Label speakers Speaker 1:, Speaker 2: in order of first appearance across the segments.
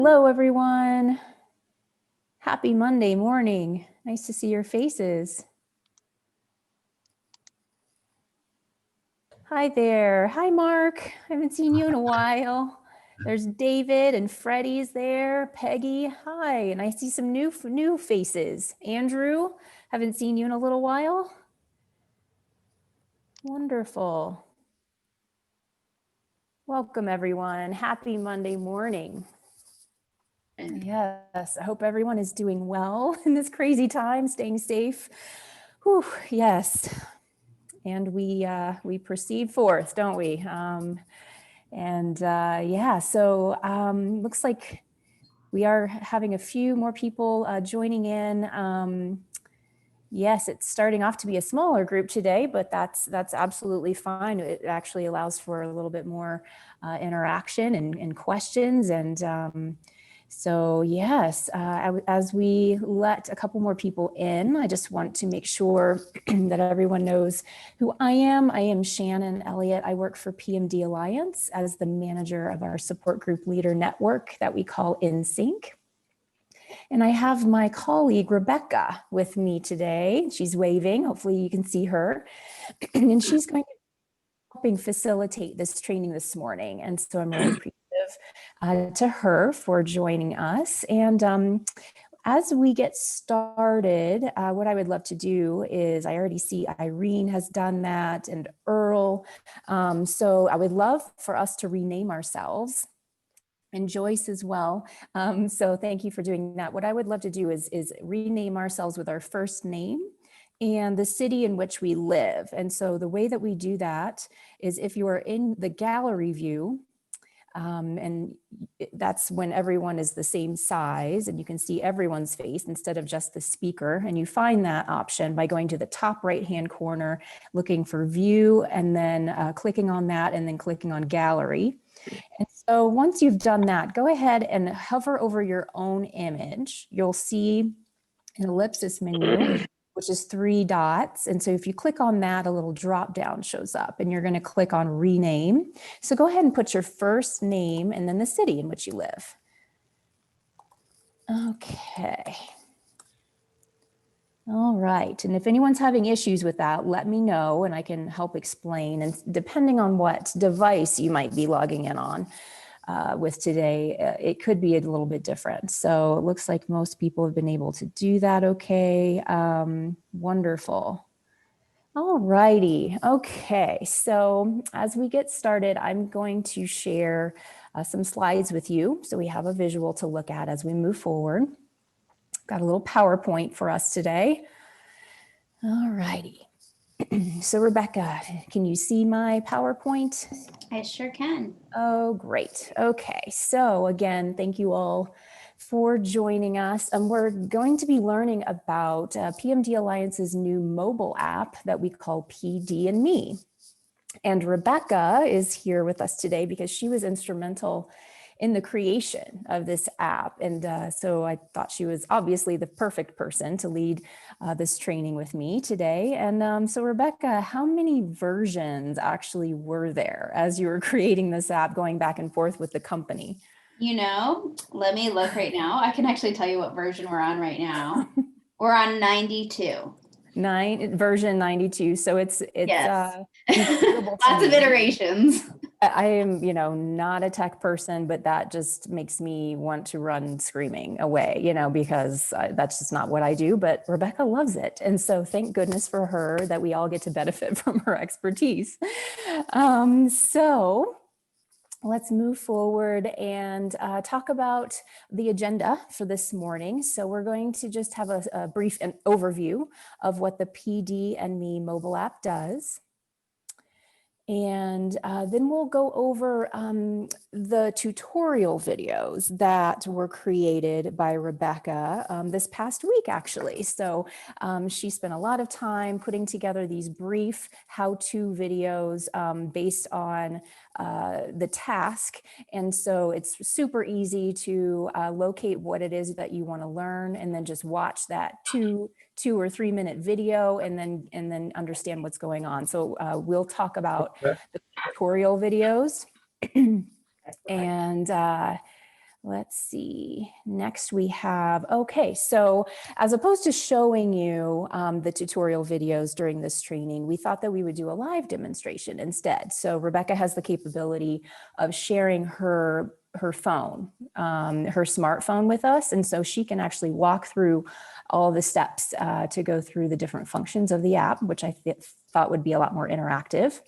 Speaker 1: Hello, everyone. Happy Monday morning. Nice to see your faces. Hi there. Hi, Mark. I haven't seen you in a while. There's David and Freddie's there. Peggy, hi. And I see some new faces. Andrew, haven't seen you in a little while. Wonderful. Welcome, everyone. Happy Monday morning. Yes, I hope everyone is doing well in this crazy time, staying safe. Whew, yes. And we proceed forth, don't we? Yeah, so looks like we are having a few more people joining in. Yes, it's starting off to be a smaller group today, but that's absolutely fine. It actually allows for a little bit more interaction and questions. And so yes, as we let a couple more people in, I just want to make sure that everyone knows who I am. I am Shannon Elliott. I work for PMD Alliance as the manager of our support group leader network that we call InSync. And I have my colleague, Rebecca, with me today. She's waving. Hopefully you can see her. And she's going to be helping facilitate this training this morning. And so I'm really appreciative to her for joining us. And as we get started, what I would love to do is, I already see Irene has done that and Earl. So I would love for us to rename ourselves, and Joyce as well. So thank you for doing that. What I would love to do is rename ourselves with our first name and the city in which we live. And so the way that we do that is, if you are in the gallery view, and that's when everyone is the same size and you can see everyone's face instead of just the speaker. And you find that option by going to the top right-hand corner, looking for view, and then clicking on that, and then clicking on gallery. And so once you've done that, go ahead and hover over your own image. You'll see an ellipsis menu, which is 3 dots. And so if you click on that, a little drop down shows up, and you're going to click on rename. So go ahead and put your first name and then the city in which you live. Okay. All right. And if anyone's having issues with that, let me know and I can help explain. And depending on what device you might be logging in on with today, it could be a little bit different. So it looks like most people have been able to do that okay. Wonderful. All righty. Okay. So as we get started, I'm going to share some slides with you so we have a visual to look at as we move forward. Got a little PowerPoint for us today. All righty. So Rebecca, can you see my PowerPoint?
Speaker 2: I sure can.
Speaker 1: Oh, great. Okay. So again, thank you all for joining us. And we're going to be learning about PMD Alliance's new mobile app that we call PD&Me. And Rebecca is here with us today because she was instrumental in the creation of this app. And so I thought she was obviously the perfect person to lead this training with me today. And so Rebecca, how many versions actually were there as you were creating this app, going back and forth with the company?
Speaker 2: You know, let me look right now. I can actually tell you what version we're on right now. We're on 92.
Speaker 1: Version 92. So it's
Speaker 2: yes.
Speaker 1: incredible.
Speaker 2: Lots of iterations.
Speaker 1: I am, not a tech person, but that just makes me want to run screaming away, because that's just not what I do. But Rebecca loves it. And so thank goodness for her that we all get to benefit from her expertise. So let's move forward and talk about the agenda for this morning. So we're going to just have a brief overview of what the PD&Me mobile app does. And then we'll go over the tutorial videos that were created by Rebecca this past week, actually. So she spent a lot of time putting together these brief how-to videos based on the task. And so it's super easy to locate what it is that you want to learn, and then just watch that two or 3 minute video and then understand what's going on. So we'll talk about the tutorial videos and Let's see, next we have, okay, so as opposed to showing you the tutorial videos during this training, we thought that we would do a live demonstration instead. So Rebecca has the capability of sharing her phone, her smartphone with us. And so she can actually walk through all the steps to go through the different functions of the app, which I thought would be a lot more interactive.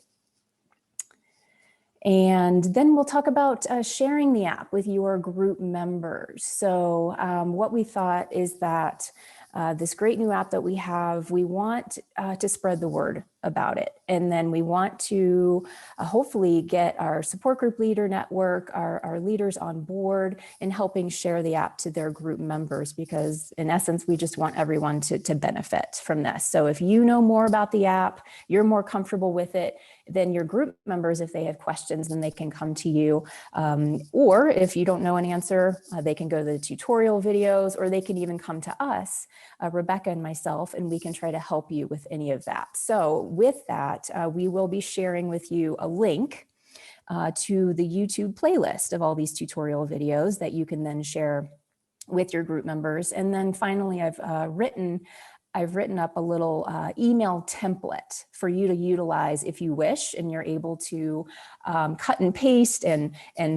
Speaker 1: And then we'll talk about sharing the app with your group members. So what we thought is that this great new app that we have, we want to spread the word about it. And then we want to hopefully get our support group leader network, our leaders on board in helping share the app to their group members, because in essence, we just want everyone to benefit from this. So if you know more about the app, you're more comfortable with it, then your group members, if they have questions, then they can come to you. Or if you don't know an answer, they can go to the tutorial videos, or they can even come to us, Rebecca and myself, and we can try to help you with any of that. So with that, we will be sharing with you a link to the YouTube playlist of all these tutorial videos that you can then share with your group members. And then finally, I've written up a little email template for you to utilize if you wish, and you're able to cut and paste and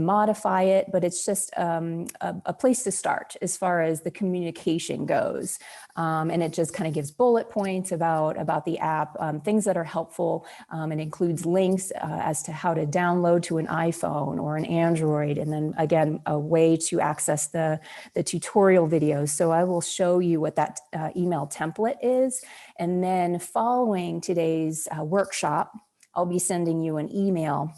Speaker 1: modify it, but it's just a place to start as far as the communication goes. And it just kind of gives bullet points about the app, things that are helpful. It includes links as to how to download to an iPhone or an Android, and then again, a way to access the tutorial videos. So I will show you what that email template is. And then following today's workshop, I'll be sending you an email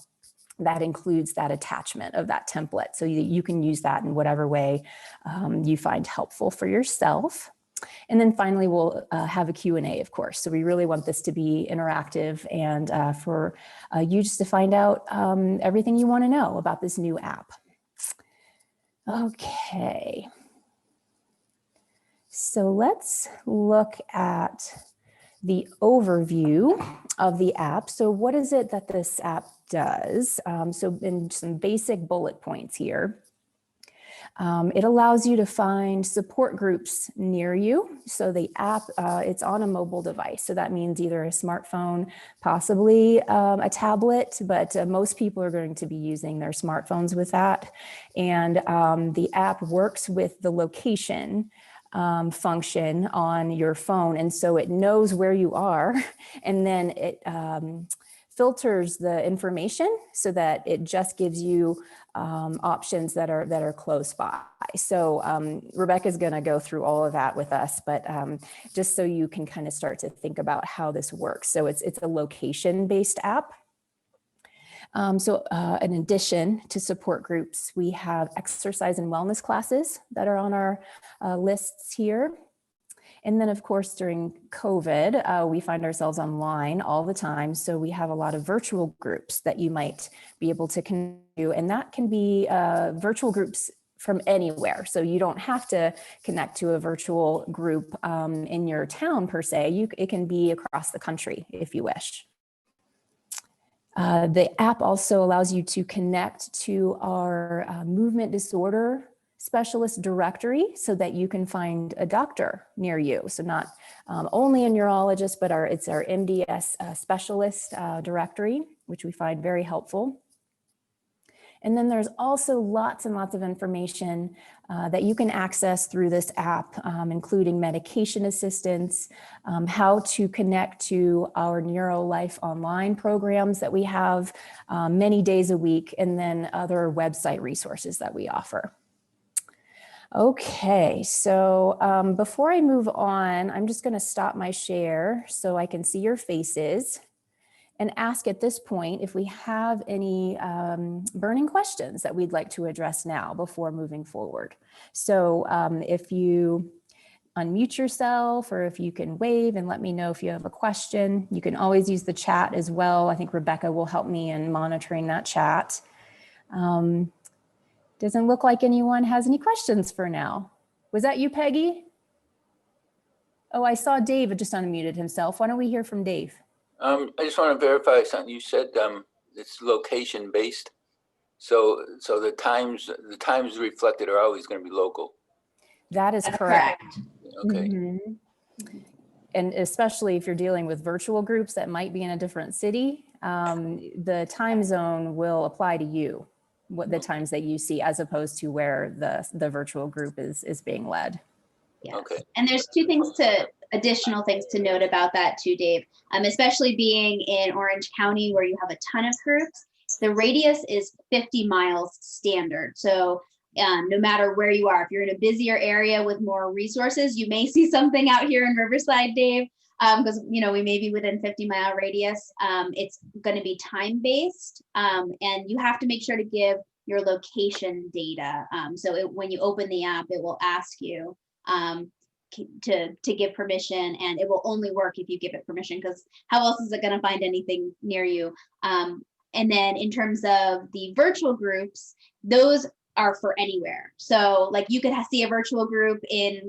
Speaker 1: that includes that attachment of that template, so you can use that in whatever way you find helpful for yourself. And then finally, we'll have a Q&A, of course. So we really want this to be interactive and for you just to find out everything you want to know about this new app. Okay. So let's look at the overview of the app. So what is it that this app does? So in some basic bullet points here. It allows you to find support groups near you. So the app, it's on a mobile device. So that means either a smartphone, possibly a tablet, but most people are going to be using their smartphones with that. And the app works with the location function on your phone. And so it knows where you are, and then it filters the information so that it just gives you options that are close by. So Rebecca's going to go through all of that with us, but just so you can kind of start to think about how this works. So it's a location-based app. So in addition to support groups, we have exercise and wellness classes that are on our lists here. And then, of course, during COVID, we find ourselves online all the time. So we have a lot of virtual groups that you might be able to connect to, and that can be virtual groups from anywhere. So you don't have to connect to a virtual group in your town per se. It can be across the country if you wish. The app also allows you to connect to our movement disorder specialist directory so that you can find a doctor near you. So not only a neurologist, but it's our MDS specialist directory, which we find very helpful. And then there's also lots and lots of information that you can access through this app, including medication assistance, how to connect to our NeuroLife online programs that we have many days a week, and then other website resources that we offer. Okay, so before I move on, I'm just going to stop my share so I can see your faces and ask at this point if we have any burning questions that we'd like to address now before moving forward. So if you unmute yourself, or if you can wave and let me know if you have a question. You can always use the chat as well. I think Rebecca will help me in monitoring that chat. Doesn't look like anyone has any questions for now. Was that you, Peggy? Oh, I saw Dave just unmuted himself. Why don't we hear from Dave?
Speaker 3: I just want to verify something. You said it's location based. So the times reflected are always going to be local.
Speaker 1: That is
Speaker 2: That's
Speaker 1: correct.
Speaker 3: Okay.
Speaker 1: Mhm. And especially if you're dealing with virtual groups that might be in a different city, the time zone will apply to you, what the times that you see, as opposed to where the virtual group is being led.
Speaker 2: Yes.
Speaker 3: Okay.
Speaker 2: And there's additional things to note about that too, Dave. Especially being in Orange County where you have a ton of groups, the radius is 50 miles standard. So no matter where you are, if you're in a busier area with more resources, you may see something out here in Riverside, Dave, because we may be within 50-mile radius. It's going to be time-based, and you have to make sure to give your location data. So when you open the app, it will ask you to give permission, and it will only work if you give it permission, because how else is it going to find anything near you? And then in terms of the virtual groups, those are for anywhere. So like you could see a virtual group in,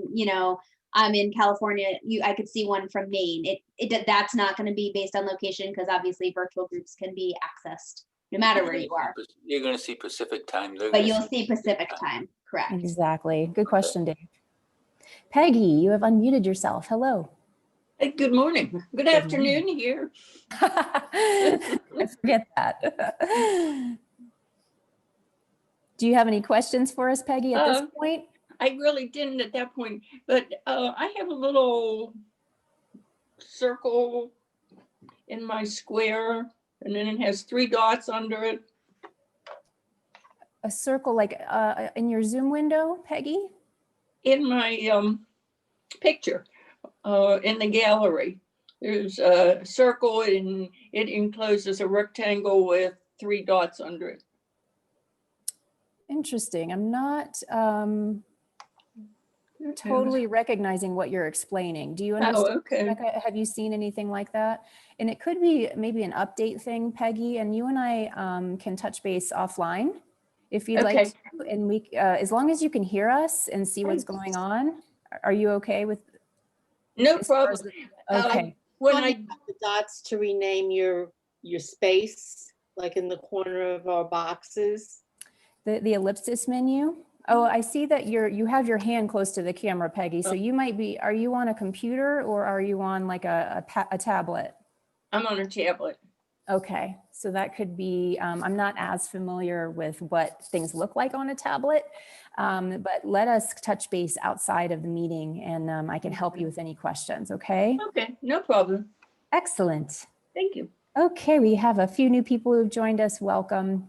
Speaker 2: I'm in California, I could see one from Maine. That's not going to be based on location, because obviously virtual groups can be accessed no matter where you are.
Speaker 3: You're going to see Pacific time.
Speaker 2: But you'll see Pacific time, correct.
Speaker 1: Exactly. Good question, Dave. Peggy, you have unmuted yourself. Hello.
Speaker 4: Hey, good morning. Good afternoon here.
Speaker 1: I forget that. Do you have any questions for us, Peggy, at this point?
Speaker 4: I really didn't at that point, but I have a little circle in my square, and then it has 3 dots under it.
Speaker 1: A circle like in your Zoom window, Peggy?
Speaker 4: In my picture, in the gallery, there's a circle and it encloses a rectangle with 3 dots under it.
Speaker 1: Interesting. I'm not totally recognizing what you're explaining. Do you understand?
Speaker 4: Oh, okay.
Speaker 1: Rebecca, have you seen anything like that? And it could be maybe an update thing, Peggy, and you and I can touch base offline if you'd like to. And we, as long as you can hear us and see what's going on, are you okay with?
Speaker 4: No problem.
Speaker 1: Okay.
Speaker 4: When
Speaker 5: I the dots to rename your space, like in the corner of our boxes.
Speaker 1: The ellipsis menu. Oh, I see that you have your hand close to the camera, Peggy. So you might be, are you on a computer or are you on like a tablet?
Speaker 4: I'm on a tablet.
Speaker 1: Okay, so that could be, I'm not as familiar with what things look like on a tablet, but let us touch base outside of the meeting and I can help you with any questions, okay?
Speaker 4: Okay, no problem.
Speaker 1: Excellent.
Speaker 4: Thank you.
Speaker 1: Okay, we have a few new people who've joined us. Welcome.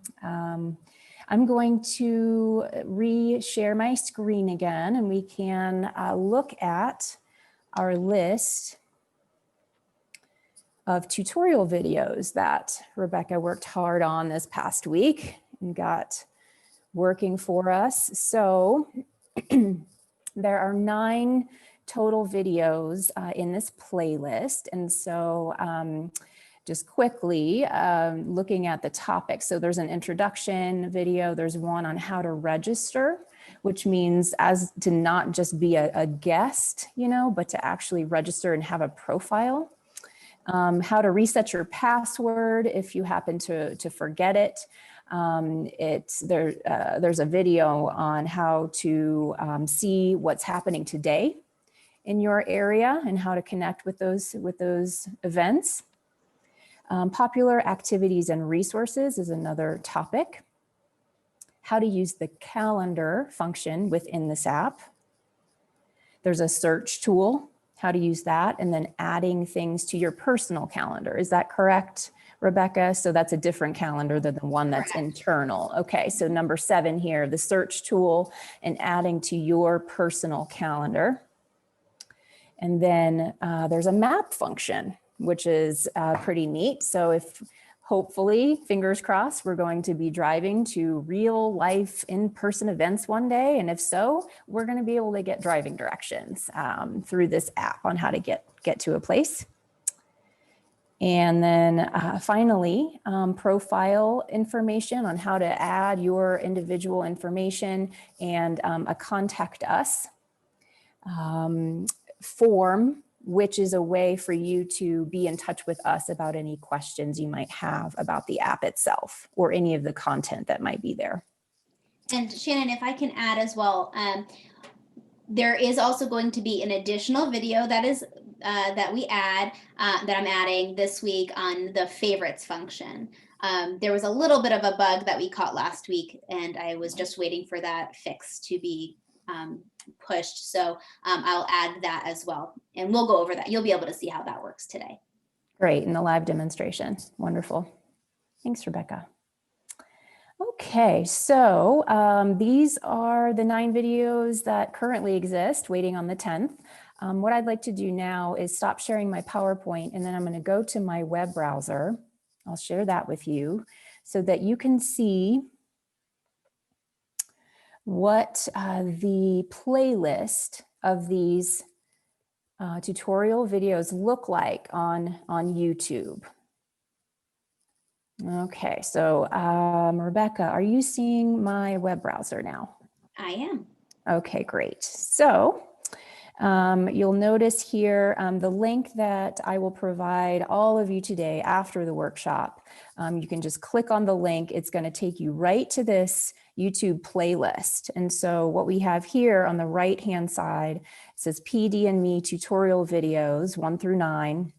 Speaker 1: I'm going to re-share my screen again and we can look at our list of tutorial videos that Rebecca worked hard on this past week and got working for us. So there are 9 total videos in this playlist. And so just quickly looking at the topic. So there's an introduction video. There's one on how to register, which means as to not just be a guest, but to actually register and have a profile. How to reset your password if you happen to forget it. There's a video on how to see what's happening today in your area and how to connect with those events. Popular activities and resources is another topic. How to use the calendar function within this app. There's a search tool, how to use that, and then adding things to your personal calendar. Is that correct, Rebecca? So that's a different calendar than the one that's internal. Okay, so number 7 here, the search tool and adding to your personal calendar. And then there's a map function, which is pretty neat. So if hopefully, fingers crossed, we're going to be driving to real life in-person events one day. And if so, we're going to be able to get driving directions through this app on how to get to a place. And then finally, profile information on how to add your individual information and a contact us form which is a way for you to be in touch with us about any questions you might have about the app itself or any of the content that might be there.
Speaker 2: And Shannon, if I can add as well, there is also going to be an additional video that is that we add that I'm adding this week on the favorites function. There was a little bit of a bug that we caught last week, and I was just waiting for that fix to be pushed. So I'll add that as well, and we'll go over that. You'll be able to see how that works today.
Speaker 1: Great, in the live demonstration. Wonderful. Thanks, Rebecca. Okay, so these are the 9 videos that currently exist, waiting on the 10th. What I'd like to do now is stop sharing my PowerPoint, and then I'm going to go to my web browser. I'll share that with you so that you can see what the playlist of these tutorial videos look like on YouTube. Okay, so Rebecca, are you seeing my web browser now?
Speaker 2: I am.
Speaker 1: Okay, great. So you'll notice here the link that I will provide all of you today after the workshop. You can just click on the link. It's going to take you right to this YouTube playlist. And so what we have here on the right-hand side, it says PD&Me tutorial videos 1 through 9.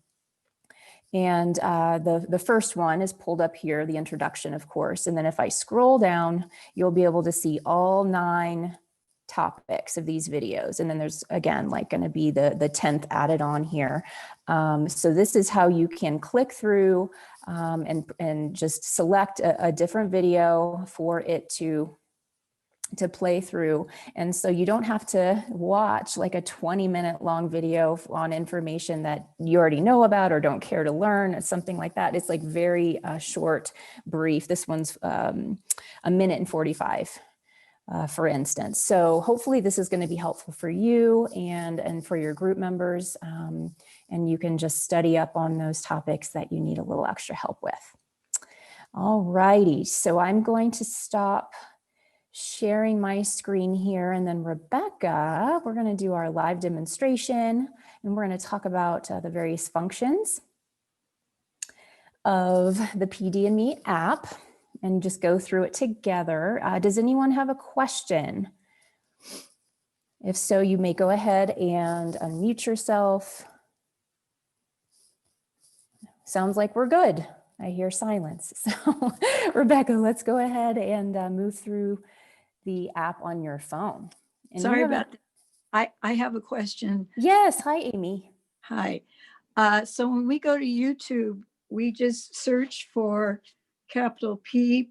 Speaker 1: And the first one is pulled up here, the introduction, of course. And then if I scroll down, you'll be able to see all 9 topics of these videos. And then there's, again, like going to be the 10th added on here. So this is how you can click through and just select a different video for it to play through. And so you don't have to watch like a 20-minute long video on information that you already know about or don't care to learn, something like that. It's like very short, brief. This one's 1 minute and 45. For instance. So hopefully this is going to be helpful for you and for your group members, and you can just study up on those topics that you need a little extra help with. All righty, so I'm going to stop sharing my screen here, and then Rebecca, we're going to do our live demonstration, and we're going to talk about the various functions of the PD&Me app and just go through it together. Does anyone have a question? If so, you may go ahead and unmute yourself. Sounds like we're good. I hear silence. So Rebecca, let's go ahead and move through the app on your phone. And
Speaker 6: Sorry about that. I have a question.
Speaker 1: Yes, hi, Amy.
Speaker 6: Hi. So when we go to YouTube, we just search for capital P,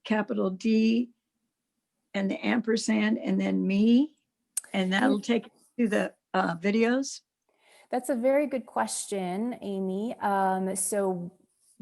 Speaker 6: capital D, and the ampersand, and then me, and that'll take you to the videos.
Speaker 1: That's a very good question, Amy. So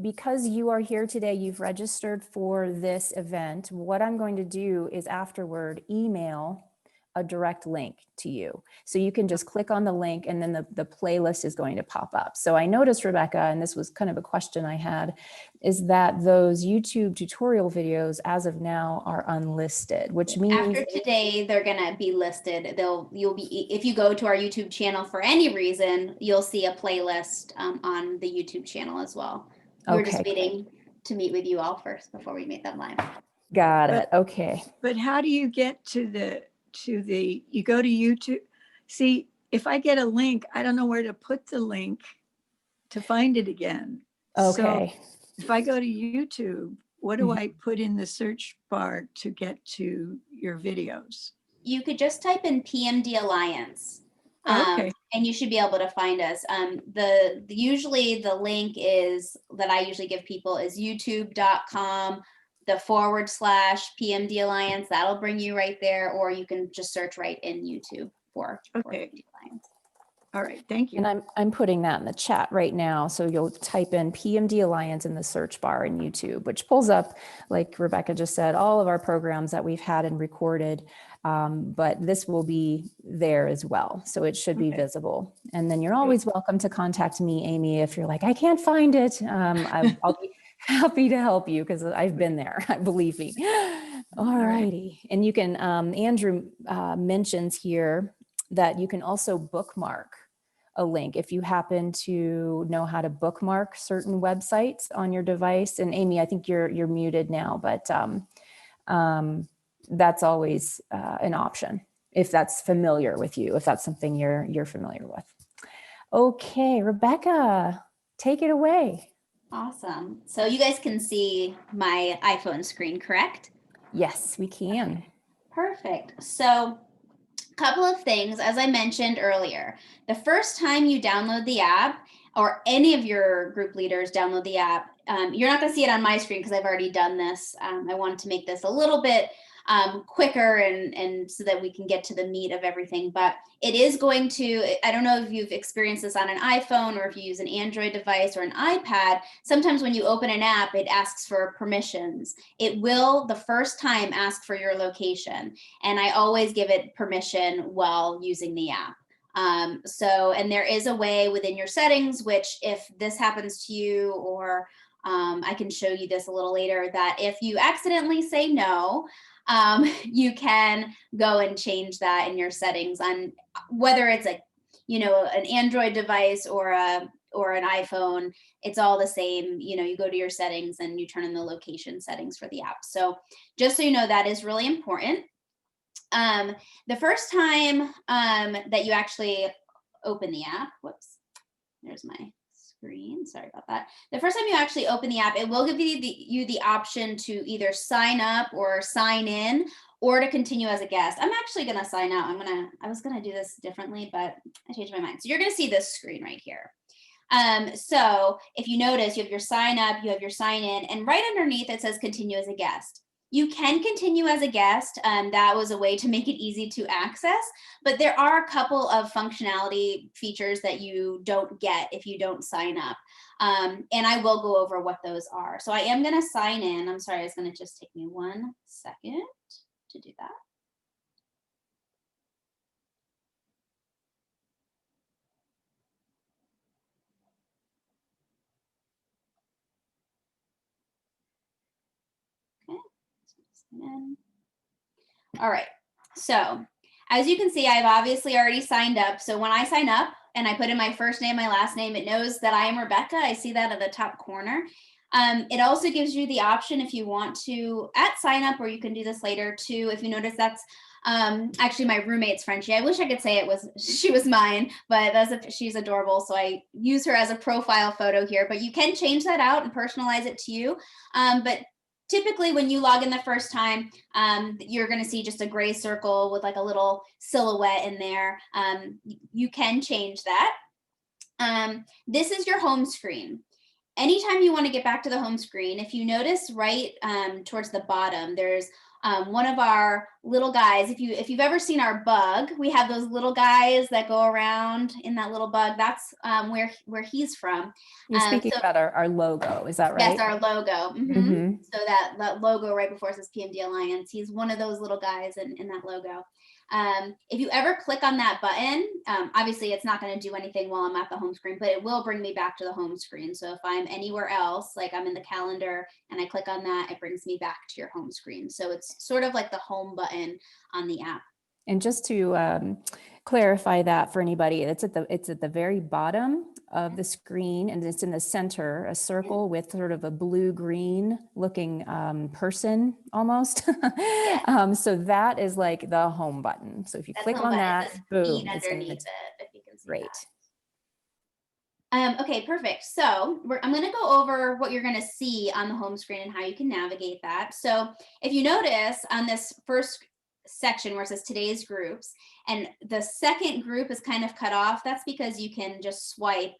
Speaker 1: because you are here today, you've registered for this event. What I'm going to do is afterward email a direct link to you. So you can just click on the link and then the playlist is going to pop up. So I noticed, Rebecca, and this was kind of a question I had, is that those YouTube tutorial videos as of now are unlisted, which means
Speaker 2: After today, they're gonna be listed. You'll be, if you go to our YouTube channel for any reason, you'll see a playlist on the YouTube channel as well. We're just waiting to meet with you all first before we make them live.
Speaker 1: Got it. Okay.
Speaker 6: But how do you get to the, you go to YouTube? See, if I get a link, I don't know where to put the link to find it again.
Speaker 1: Okay.
Speaker 6: So if I go to YouTube, what do I put in the search bar to get to your videos?
Speaker 2: You could just type in PMD Alliance.
Speaker 6: Okay.
Speaker 2: And you should be able to find us. Usually the link is that I usually give people is youtube.com /PMD Alliance. That'll bring you right there, or you can just search right in YouTube for PMD Alliance.
Speaker 6: All right, thank you.
Speaker 1: And I'm putting that in the chat right now. So you'll type in PMD Alliance in the search bar in YouTube, which pulls up, like Rebecca just said, all of our programs that we've had and recorded. But this will be there as well. So it should be visible. And then you're always welcome to contact me, Amy, if you're like, I can't find it. I'll be happy to help you because I've been there, believe me. All righty. And you can, Andrew mentions here that you can also bookmark a link. If you happen to know how to bookmark certain websites on your device, and Amy, I think you're muted now, but that's always an option if that's familiar with you, if that's something you're familiar with. Okay, Rebecca, take it away.
Speaker 2: Awesome. So you guys can see my iPhone screen, correct?
Speaker 1: Yes, we can.
Speaker 2: Perfect. So a couple of things, as I mentioned earlier, the first time you download the app, or any of your group leaders download the app, you're not going to see it on my screen because I've already done this. I wanted to make this a little bit quicker and so that we can get to the meat of everything. But it is going to, I don't know if you've experienced this on an iPhone or if you use an Android device or an iPad, sometimes when you open an app, it asks for permissions. It will the first time ask for your location. And I always give it permission while using the app. And there is a way within your settings, which if this happens to you, or I can show you this a little later, that if you accidentally say no, you can go and change that in your settings on whether it's an Android device or an iPhone. It's all the same. You go to your settings and you turn in the location settings for the app. So just so you know, that is really important. The first time that you actually open the app, whoops, there's my screen. Sorry about that. The first time you actually open the app, it will give you the option to either sign up or sign in or to continue as a guest. I'm actually going to sign out. I was going to do this differently, but I changed my mind. So you're going to see this screen right here. So if you notice, you have your sign up, you have your sign in, and right underneath it says continue as a guest. You can continue as a guest. That was a way to make it easy to access, but there are a couple of functionality features that you don't get if you don't sign up. And I will go over what those are. So I am going to sign in. I'm sorry, it's going to just take me 1 second to do that. All right, so as you can see, I've obviously already signed up. So when I sign up and I put in my first name, my last name, it knows that I am Rebecca. I see that at the top corner. It also gives you the option if you want to at sign up, or you can do this later too. If you notice, that's actually my roommate's Frenchie. I wish I could say she was mine, but she's adorable. So I use her as a profile photo here, but you can change that out and personalize it to you. But typically when you log in the first time, you're going to see just a gray circle with like a little silhouette in there. You can change that. This is your home screen. Anytime you want to get back to the home screen, if you notice right towards the bottom, there's one of our little guys. If you've ever seen our bug, we have those little guys that go around in that little bug. That's where he's from.
Speaker 1: You're speaking about our logo, is that right?
Speaker 2: Yes, our logo.
Speaker 1: Mm-hmm.
Speaker 2: So that logo right before it says PMD Alliance, he's one of those little guys in that logo. If you ever click on that button, obviously it's not going to do anything while I'm at the home screen, but it will bring me back to the home screen. So if I'm anywhere else, like I'm in the calendar and I click on that, it brings me back to your home screen. So it's sort of like the home button on the app.
Speaker 1: And just to clarify that for anybody, it's at the very bottom of the screen, and it's in the center, a circle with sort of a blue-green looking person almost. So that is like the home button. So if you click on that, boom, it's
Speaker 2: underneath it, if you can see
Speaker 1: great.
Speaker 2: That. Okay, perfect. So I'm going to go over what you're going to see on the home screen and how you can navigate that. So if you notice on this first section where it says today's groups, and the second group is kind of cut off, that's because you can just swipe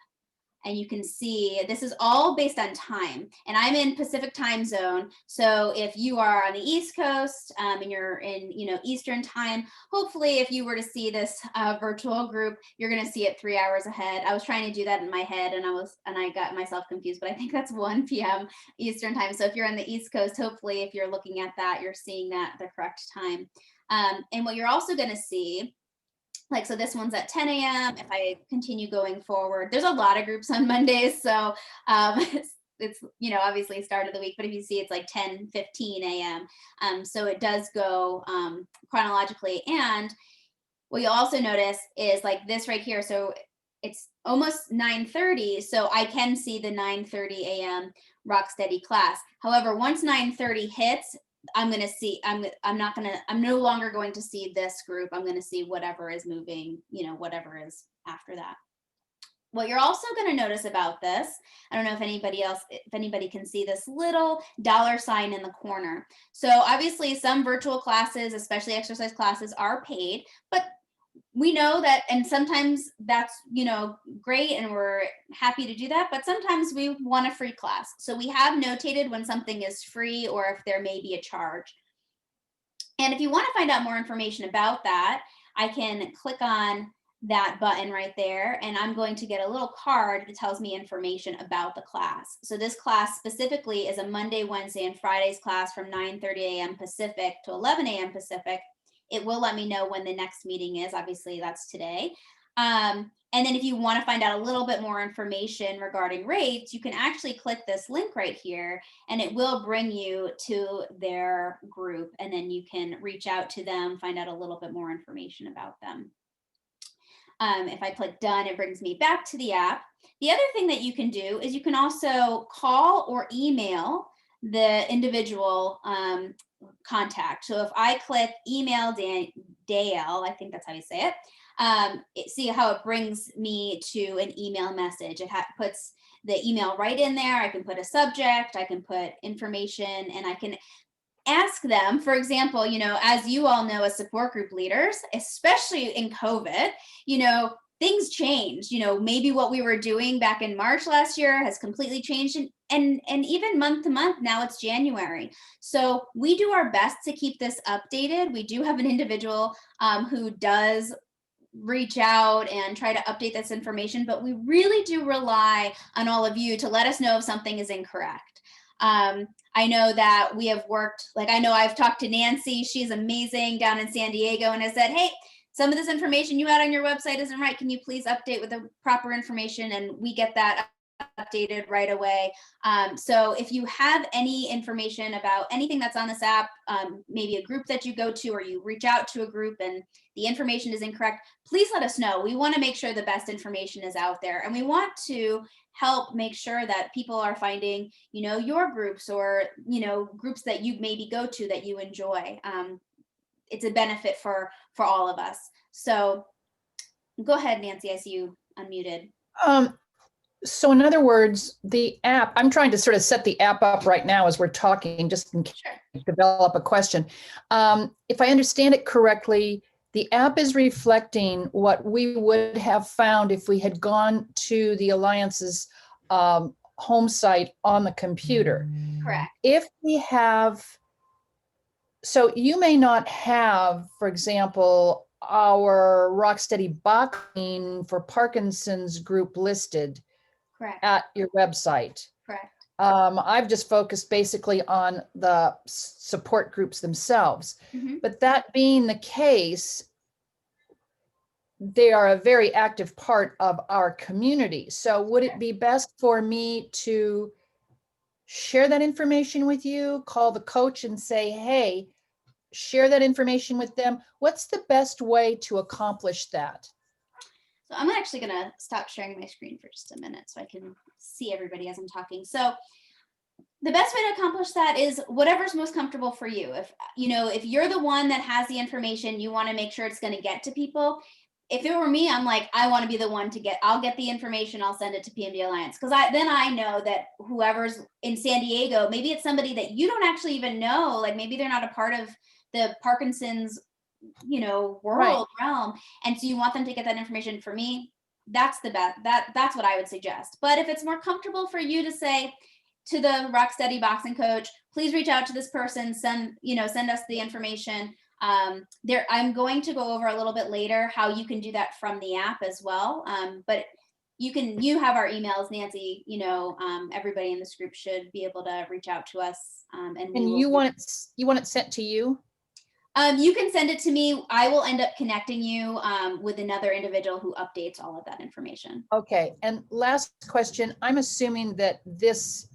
Speaker 2: and you can see this is all based on time, and I'm in Pacific time zone. So if you are on the East Coast and you're in Eastern time, hopefully if you were to see this virtual group, you're going to see it 3 hours ahead. I was trying to do that in my head and I got myself confused, but I think that's 1 p.m. Eastern time. So if you're on the East Coast, hopefully if you're looking at that, you're seeing that the correct time. And what you're also going to see, so this one's at 10 a.m. If I continue going forward, there's a lot of groups on Mondays. So it's obviously start of the week, but if you see it's like 10:15 a.m. So it does go chronologically. And what you'll also notice is like this right here. So it's almost 9:30, so I can see the 9:30 a.m. Rock Steady class. However, once 9:30 hits, I'm no longer going to see this group. I'm going to see whatever is moving, whatever is after that. What you're also going to notice about this, I don't know if anybody can see this little $sign in the corner. So obviously some virtual classes, especially exercise classes, are paid, but we know that, and sometimes that's, great, and we're happy to do that, but sometimes we want a free class. So we have notated when something is free or if there may be a charge. And if you want to find out more information about that, I can click on that button right there, and I'm going to get a little card that tells me information about the class. So this class specifically is a Monday, Wednesday, and Fridays class from 9:30 a.m. Pacific to 11 a.m. Pacific. It will let me know when the next meeting is. Obviously, that's today. And then if you want to find out a little bit more information regarding rates, you can actually click this link right here, and it will bring you to their group. And then you can reach out to them, find out a little bit more information about them. If I click done, it brings me back to the app. The other thing that you can do is you can also call or email the individual contact. So if I click email Dale, I think that's how you say it, see how it brings me to an email message. It puts the email right in there. I can put a subject, I can put information, and I can ask them, for example, as you all know, as support group leaders, especially in COVID, things change. Maybe what we were doing back in March last year has completely changed, and even month to month, now it's January. So we do our best to keep this updated. We do have an individual who does reach out and try to update this information, but we really do rely on all of you to let us know if something is incorrect. I know that we have worked, I know I've talked to Nancy, she's amazing down in San Diego, and I said, hey, some of this information you had on your website isn't right. Can you please update with the proper information? And we get that updated right away. So if you have any information about anything that's on this app, maybe a group that you go to, or you reach out to a group and the information is incorrect, please let us know. We want to make sure the best information is out there, and we want to help make sure that people are finding, your groups, or, groups that you maybe go to that you enjoy. It's a benefit for all of us. So go ahead, Nancy, I see you unmuted.
Speaker 7: So in other words, the app, I'm trying to sort of set the app up right now as we're talking, just in case you develop a question. If I understand it correctly, the app is reflecting what we would have found if we had gone to the Alliance's home site on the computer.
Speaker 2: Correct.
Speaker 7: If we have, so you may not have, for example, our Rocksteady boxing for Parkinson's group listed.
Speaker 2: Correct.
Speaker 7: At your website.
Speaker 2: Correct.
Speaker 7: I've just focused basically on the support groups themselves.
Speaker 2: Mm-hmm.
Speaker 7: But that being the case, they are a very active part of our community. So would it be best for me to share that information with you, call the coach and say, hey, share that information with them? What's the best way to accomplish that?
Speaker 2: So I'm actually going to stop sharing my screen for just a minute so I can see everybody as I'm talking. So the best way to accomplish that is whatever's most comfortable for you. If you're the one that has the information, you want to make sure it's going to get to people. If it were me, I'm like, I want to be the one I'll get the information, I'll send it to PMD Alliance. Because then I know that whoever's in San Diego, maybe it's somebody that you don't actually even know, like maybe they're not a part of the Parkinson's world realm, and so you want them to get that information. For me, that's the best. That's what I would suggest. But if it's more comfortable for you to say to the Rocksteady boxing coach, please reach out to this person, send us the information. I'm going to go over a little bit later how you can do that from the app as well. But you have our emails, Nancy. Everybody in this group should be able to reach out to us. And you want it
Speaker 7: sent to you?
Speaker 2: You can send it to me. I will end up connecting you with another individual who updates all of that information.
Speaker 7: Okay. And last question, I'm assuming that this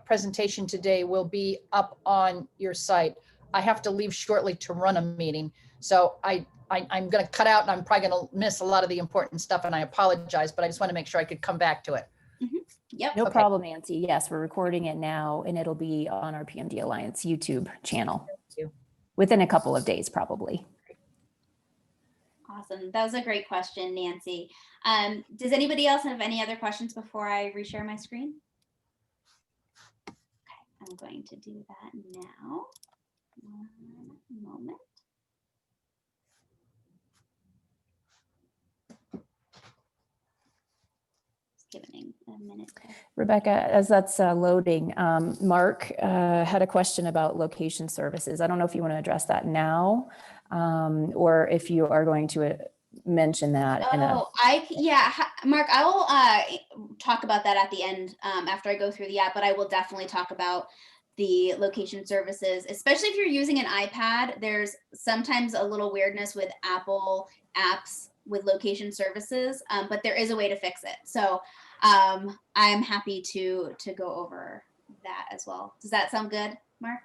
Speaker 7: presentation today will be up on your site. I have to leave shortly to run a meeting. So I I'm going to cut out and I'm probably going to miss a lot of the important stuff and I apologize, but I just want to make sure I could come back to it.
Speaker 2: Yep.
Speaker 1: No
Speaker 7: Okay.
Speaker 1: problem, Nancy. Yes, we're recording it now and it'll be on our PMD Alliance YouTube channel
Speaker 7: Thank you.
Speaker 1: within a couple of days, probably.
Speaker 2: Awesome. That was a great question, Nancy. Does anybody else have any other questions before I reshare my screen? Okay, I'm going to do that now. One moment. Just giving a minute.
Speaker 1: Rebecca, as that's loading, Mark had a question about location services. I don't know if you want to address that now or if you are going to mention that.
Speaker 2: Yeah, Mark, I will talk about that at the end after I go through the app, but I will definitely talk about the location services, especially if you're using an iPad. There's sometimes a little weirdness with Apple apps with location services, but there is a way to fix it. So I'm happy to go over that as well. Does that sound good, Mark?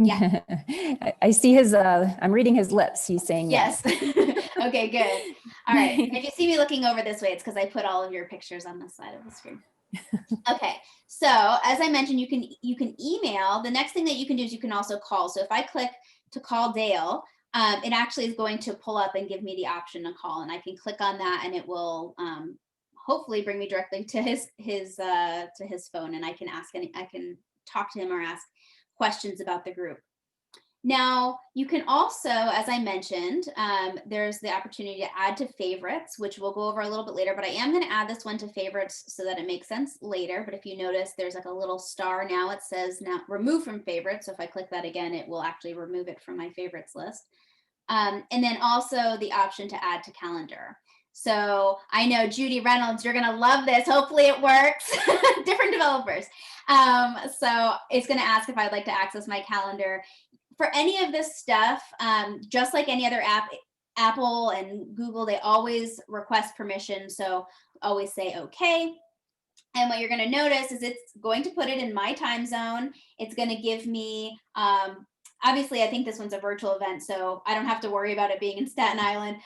Speaker 2: Yeah.
Speaker 1: I see his, I'm reading his lips. He's saying yes.
Speaker 2: Okay, good. All right. And if you see me looking over this way, it's because I put all of your pictures on this side of the screen. Okay. So as I mentioned, you can email. The next thing that you can do is you can also call. So if I click to call Dale, it actually is going to pull up and give me the option to call, and I can click on that and it will hopefully bring me directly to his phone, and I can talk to him or ask questions about the group. Now, you can also, as I mentioned, there's the opportunity to add to favorites, which we'll go over a little bit later, but I am going to add this one to favorites so that it makes sense later. But if you notice, there's like a little star now. It says now remove from favorites. So if I click that again, it will actually remove it from my favorites list. And then also the option to add to calendar. So I know Judy Reynolds, you're going to love this. Hopefully it works. Different developers. So it's going to ask if I'd like to access my calendar. For any of this stuff, just like any other app, Apple and Google, they always request permission. So always say okay. And what you're going to notice is it's going to put it in my time zone. It's going to give me, obviously, I think this one's a virtual event, so I don't have to worry about it being in Staten Island,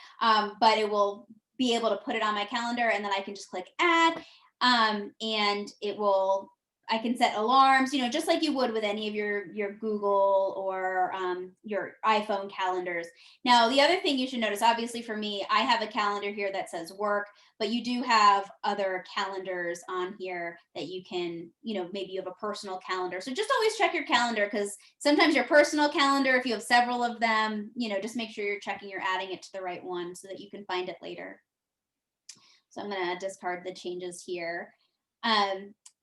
Speaker 2: but it will be able to put it on my calendar, and then I can just click add, and it will, I can set alarms, just like you would with any of your Google or your iPhone calendars. Now, the other thing you should notice, obviously for me, I have a calendar here that says work, but you do have other calendars on here that you can, maybe you have a personal calendar. So just always check your calendar, because sometimes your personal calendar, if you have several of them, just make sure you're checking, you're adding it to the right one so that you can find it later. So I'm going to discard the changes here.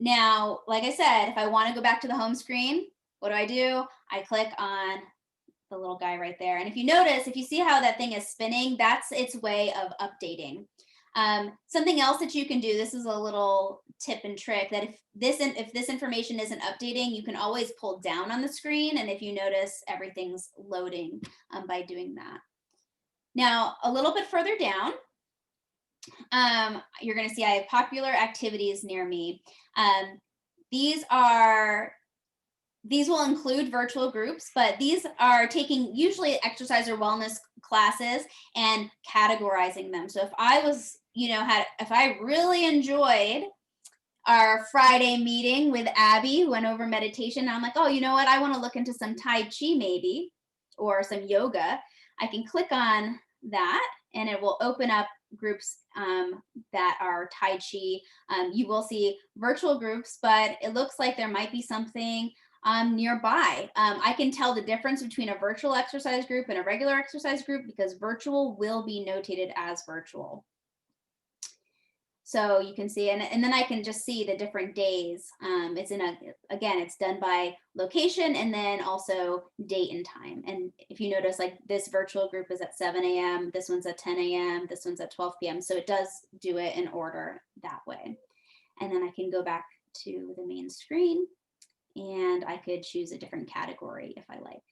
Speaker 2: Now, like I said, if I want to go back to the home screen, what do? I click on the little guy right there. And if you notice, if you see how that thing is spinning, that's its way of updating. Something else that you can do, this is a little tip and trick, that if this information isn't updating, you can always pull down on the screen. And if you notice, everything's loading by doing that. Now, a little bit further down, you're going to see I have popular activities near me. These will include virtual groups, but these are taking usually exercise or wellness classes and categorizing them. So if I was, if I really enjoyed our Friday meeting with Abby, who went over meditation, and I'm like, oh, you know what? I want to look into some Tai Chi maybe, or some yoga. I can click on that and it will open up groups that are Tai Chi. You will see virtual groups, but it looks like there might be something nearby. I can tell the difference between a virtual exercise group and a regular exercise group because virtual will be notated as virtual. So you can see, and then I can just see the different days. It's again, it's done by location and then also date and time. And if you notice, like this virtual group is at 7 a.m., this one's at 10 a.m., this one's at 12 p.m. So it does do it in order that way. And then I can go back to the main screen and I could choose a different category if I like.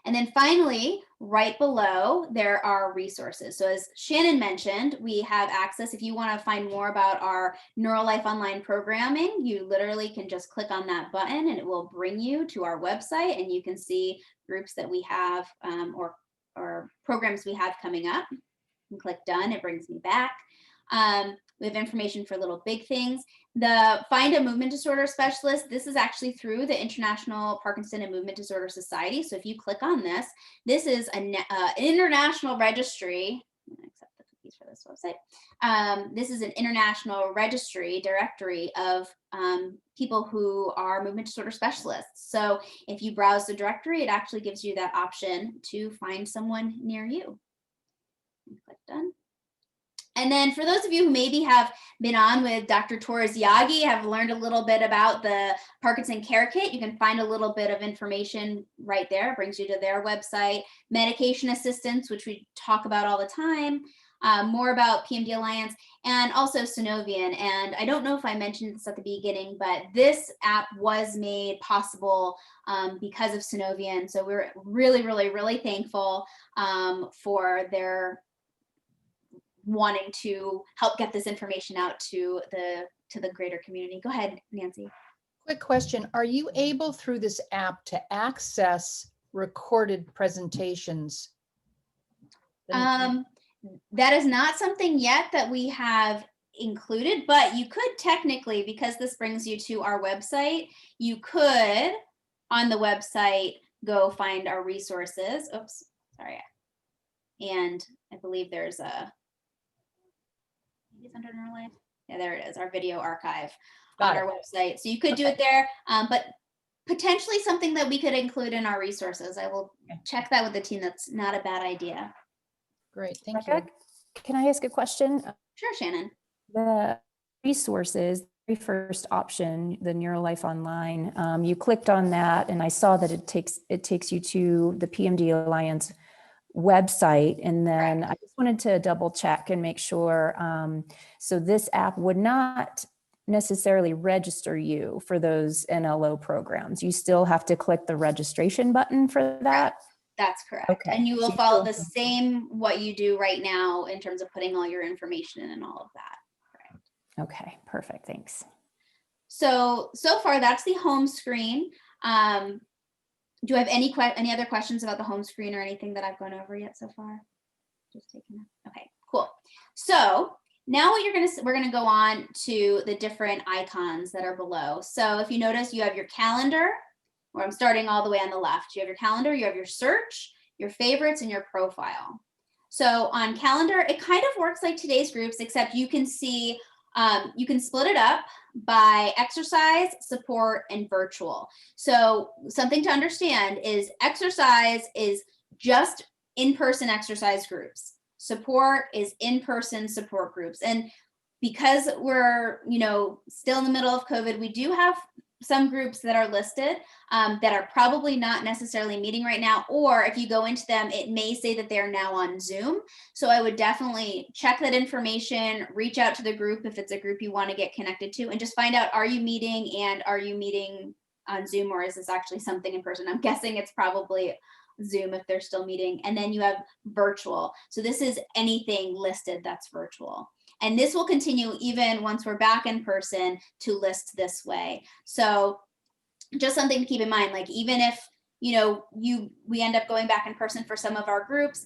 Speaker 2: And then finally, right below, there are resources. So as Shannon mentioned, we have access. If you want to find more about our NeuroLife online programming, you literally can just click on that button and it will bring you to our website and you can see groups that we have or programs we have coming up. And click done, it brings me back. We have information for little big things. The Find a Movement Disorder Specialist, this is actually through the International Parkinson and Movement Disorder Society. So if you click on this, this is an international registry. Accept the cookies for this website. This is an international registry directory of people who are movement disorder specialists. So if you browse the directory, it actually gives you that option to find someone near you. Click done. And then for those of you who maybe have been on with Dr. Torres Yagi, have learned a little bit about the Parkinson Care Kit, you can find a little bit of information right there. It brings you to their website. Medication assistance, which we talk about all the time. More about PMD Alliance, and also Synovian. And I don't know if I mentioned this at the beginning, but this app was made possible because of Synovian. So we're really, really, really thankful for their wanting to help get this information out to the greater community. Go ahead, Nancy.
Speaker 7: Quick question. Are you able through this app to access recorded presentations?
Speaker 2: That is not something yet that we have included, but you could technically, because this brings you to our website, you could on the website go find our resources. Oops, sorry. And I believe there's a, under our life. Yeah, there it is, our video archive on our website. So you could do it there, but potentially something that we could include in our resources. I will check that with the team. That's not a bad idea.
Speaker 7: Great, thank you.
Speaker 1: Can I ask a question?
Speaker 2: Sure, Shannon.
Speaker 1: The resources, the very first option, the NeuroLife Online, you clicked on that and I saw that it takes you to the PMD Alliance website. And then I just wanted to double check and make sure. So this app would not necessarily register you for those NLO programs. You still have to click the registration button for that.
Speaker 2: That's correct.
Speaker 1: Okay.
Speaker 2: And you will follow the same what you do right now in terms of putting all your information in and all of that. Right.
Speaker 1: Okay, perfect. Thanks.
Speaker 2: So far that's the home screen. Do you have any other questions about the home screen or anything that I've gone over yet so far? Just taking that. Okay, cool. So now we're gonna go on to the different icons that are below. So if you notice, you have your calendar, where I'm starting all the way on the left. You have your calendar, you have your search, your favorites, and your profile. So on calendar, it kind of works like today's groups, except you can see, you can split it up by exercise, support, and virtual. So something to understand is exercise is just in-person exercise groups. Support is in-person support groups. And because we're, still in the middle of COVID, we do have some groups that are listed that are probably not necessarily meeting right now, or if you go into them, it may say that they're now on Zoom. So I would definitely check that information, reach out to the group if it's a group you want to get connected to, and just find out, are you meeting and are you meeting on Zoom, or is this actually something in person? I'm guessing it's probably Zoom if they're still meeting. And then you have virtual. So this is anything listed that's virtual. And this will continue even once we're back in person to list this way. So just something to keep in mind, like even if, we end up going back in person for some of our groups,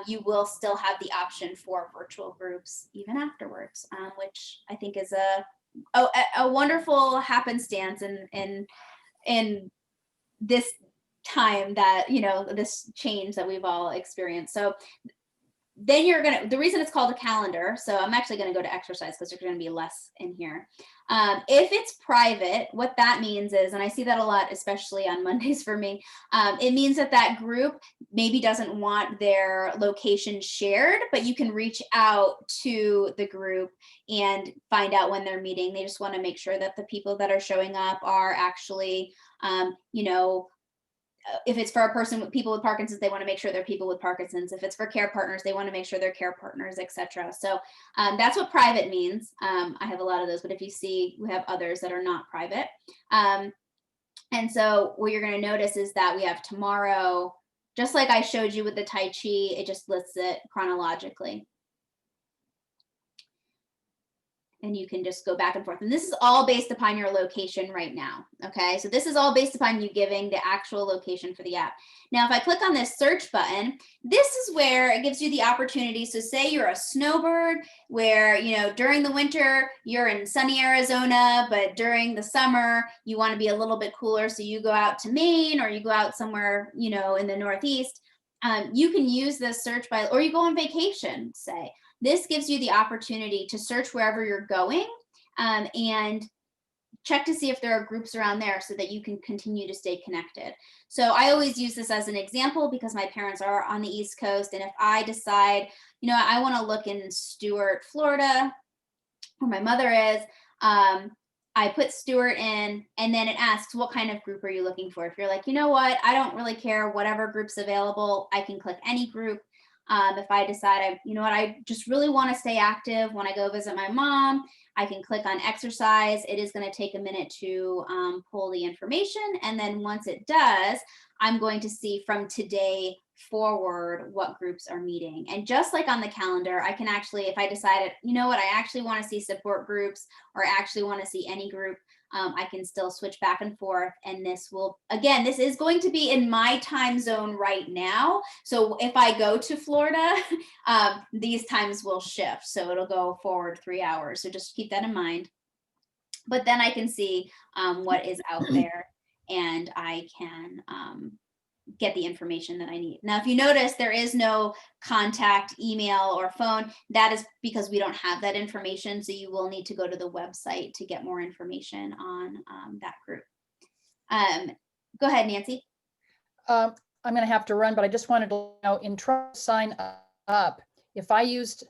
Speaker 2: you will still have the option for virtual groups even afterwards, which I think is a wonderful happenstance in this time that, this change that we've all experienced. So then the reason it's called a calendar, so I'm actually going to go to exercise because there's going to be less in here. If it's private, what that means is, and I see that a lot, especially on Mondays for me, it means that group maybe doesn't want their location shared, but you can reach out to the group and find out when they're meeting. They just want to make sure that the people that are showing up are actually, if it's for a person with people with Parkinson's, they want to make sure they're people with Parkinson's. If it's for care partners, they want to make sure they're care partners, etc. So that's what private means. I have a lot of those, but if you see, we have others that are not private. And so what you're going to notice is that we have tomorrow, just like I showed you with the Tai Chi, it just lists it chronologically. and you can just go back and forth. And this is all based upon your location right now. Okay, so this is all based upon you giving the actual location for the app. Now, if I click on this search button, this is where it gives you the opportunity. So say you're a snowbird where, you know, during the winter, you're in sunny Arizona, but during the summer, you want to be a little bit cooler. So you go out to Maine or you go out somewhere, you know, in the Northeast. You can use this search by, or you go on vacation, say. This gives you the opportunity to search wherever you're going and check to see if there are groups around there so that you can continue to stay connected. So I always use this as an example because my parents are on the East Coast. And if I decide, you know, I want to look in Stuart, Florida, where my mother is, I put Stuart in, and then it asks, what kind of group are you looking for? If you're like, you know what, I don't really care, whatever group's available, I can click any group. If I decide, you know what, I just really want to stay active when I go visit my mom, I can click on exercise. It is going to take a minute to pull the information. And then once it does, I'm going to see from today forward what groups are meeting. And just like on the calendar, I can actually, if I decided, you know what, I actually want to see support groups or I actually want to see any group, I can still switch back and forth. And this will, again, this is going to be in my time zone right now. So if I go to Florida, these times will shift. So it'll go forward 3 hours. So just keep that in mind. But then I can see what is out there and I can get the information that I need. Now, if you notice, there is no contact, email, or phone. That is because we don't have that information. So you will need to go to the website to get more information on that group. Go ahead, Nancy.
Speaker 7: I'm going to have to run, but I just wanted to know, in trying to sign up, if I used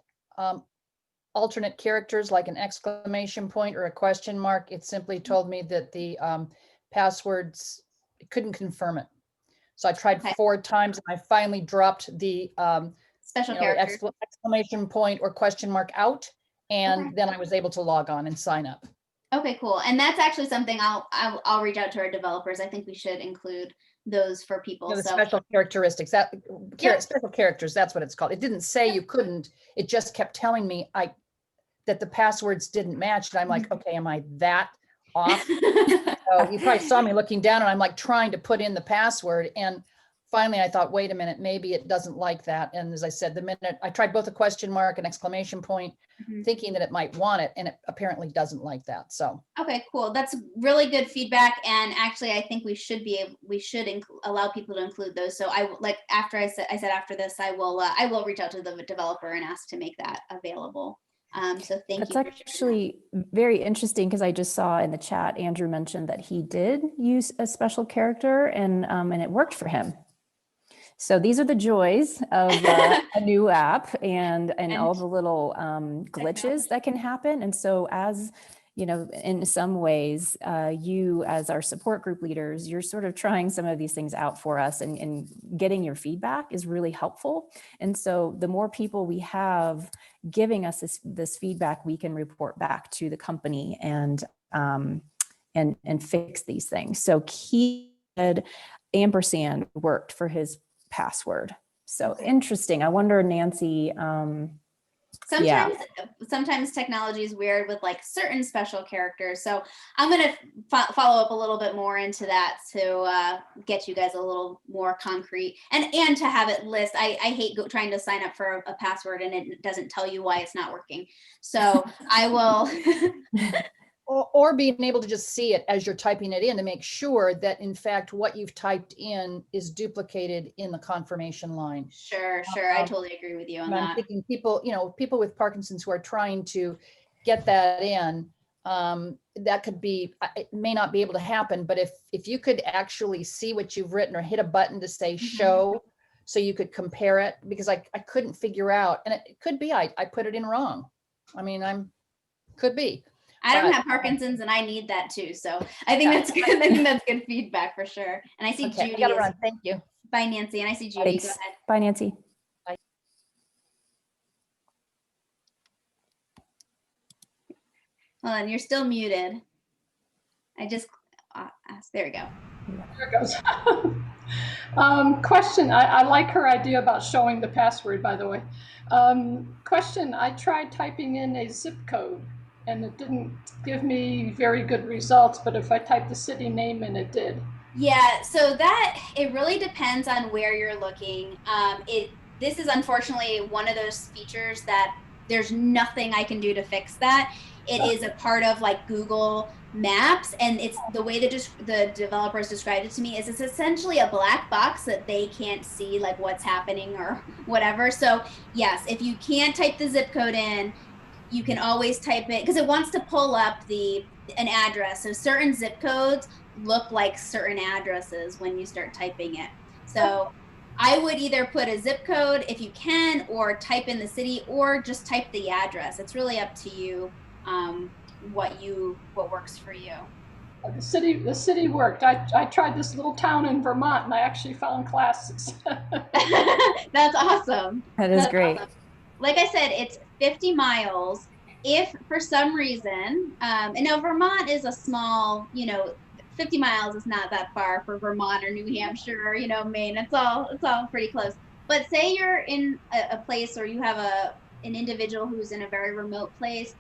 Speaker 7: alternate characters like an exclamation point or a question mark, it simply told me that the passwords, it couldn't confirm it. So I tried 4 times and I finally dropped the
Speaker 2: Special characters,
Speaker 7: exclamation point or question mark out. And then I was able to log on and sign up.
Speaker 2: Okay, cool. And that's actually something I'll reach out to our developers. I think we should include those for people.
Speaker 7: You know, the
Speaker 2: so
Speaker 7: special characteristics, special characters, that's what it's called. It didn't say you couldn't, it just kept telling me that the passwords didn't match. And I'm like, okay, am I that off? So you probably saw me looking down and I'm like trying to put in the password. And finally I thought, wait a minute, maybe it doesn't like that. And as I said, the minute I tried both a question mark and exclamation point, thinking that it might want it, and it apparently doesn't like that. So. Okay,
Speaker 2: cool. That's really good feedback. And actually, I think we should allow people to include those. So after I said after this, I will reach out to the developer and ask to make that available. So thank you.
Speaker 1: That's actually very interesting because I just saw in the chat, Andrew mentioned that he did use a special character and it worked for him. So these are the joys of a new app and all the little glitches that can happen. And so as you know, in some ways, you as our support group leaders, you're sort of trying some of these things out for us and getting your feedback is really helpful. And so the more people we have giving us this feedback, we can report back to the company and fix these things. So Key said ampersand worked for his password. So interesting. I wonder, Nancy,
Speaker 2: sometimes technology is weird with like certain special characters. So I'm going to follow up a little bit more into that to get you guys a little more concrete and to have it list. I hate trying to sign up for a password and it doesn't tell you why it's not working. So I will.
Speaker 7: Or being able to just see it as you're typing it in to make sure that in fact what you've typed in is duplicated in the confirmation line.
Speaker 2: Sure. I totally agree with you on that.
Speaker 7: I'm thinking people with Parkinson's who are trying to get that in, that could be, it may not be able to happen, but if you could actually see what you've written or hit a button to say show, so you could compare it, because I couldn't figure out, and it could be I put it in wrong. I mean, could be.
Speaker 2: I don't have Parkinson's and I need that too. So I think that's good. I think that's good feedback for sure. And I see Judy.
Speaker 7: I gotta run. Thank you.
Speaker 2: Bye, Nancy. And I see Judy.
Speaker 1: Thanks.
Speaker 2: Go ahead.
Speaker 1: Bye, Nancy.
Speaker 7: Bye.
Speaker 2: Hold on, you're still muted. I just asked. There we go.
Speaker 8: There it goes. Question. I like her idea about showing the password, by the way. Question. I tried typing in a zip code and it didn't give me very good results, but if I typed the city name in, it did.
Speaker 2: Yeah, so that it really depends on where you're looking. This is unfortunately one of those features that there's nothing I can do to fix that. It is a part of like Google Maps, and it's the way that the developers described it to me is it's essentially a black box that they can't see like what's happening or whatever. So yes, if you can't type the zip code in, you can always type it because it wants to pull up an address. So certain zip codes look like certain addresses when you start typing it. So I would either put a zip code if you can, or type in the city, or just type the address. It's really up to you what works for you.
Speaker 8: The city worked. I tried this little town in Vermont, and I actually found classes.
Speaker 2: That's awesome.
Speaker 1: That is
Speaker 2: That's
Speaker 1: great.
Speaker 2: awesome. Like I said, it's 50 miles. If for some reason, and now Vermont is a small, 50 miles is not that far for Vermont or New Hampshire or, Maine. It's all pretty close. But say you're in a place, or you have an individual who's in a very remote place,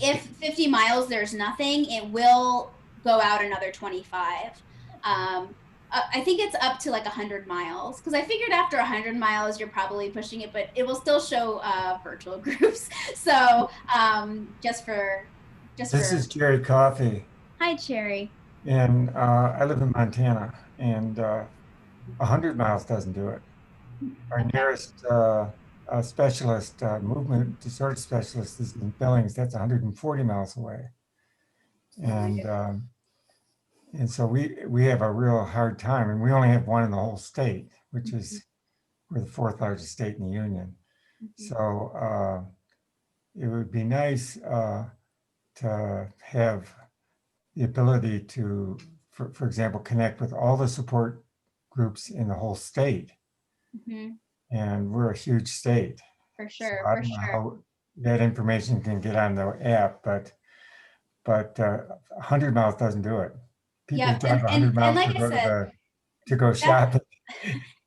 Speaker 2: if 50 miles there's nothing, it will go out another 25. I think it's up to like 100 miles, because I figured after 100 miles you're probably pushing it, but it will still show virtual groups. So
Speaker 9: This is Jerry Coffey,
Speaker 2: Hi, Cherry.
Speaker 9: and I live in Montana, and 100 miles doesn't do it. Our nearest specialist, movement disorder specialist, is in Billings. That's 140 miles away, and so we have a real hard time, and we only have one in the whole state, which is we're the fourth largest state in the union. So it would be nice to have the ability to, for example, connect with all the support groups in the whole state. And we're a huge state.
Speaker 2: For sure,
Speaker 9: so I don't know how that information can get on the app, but 100 miles doesn't do it. People drive 100 miles
Speaker 2: like
Speaker 9: to go shopping.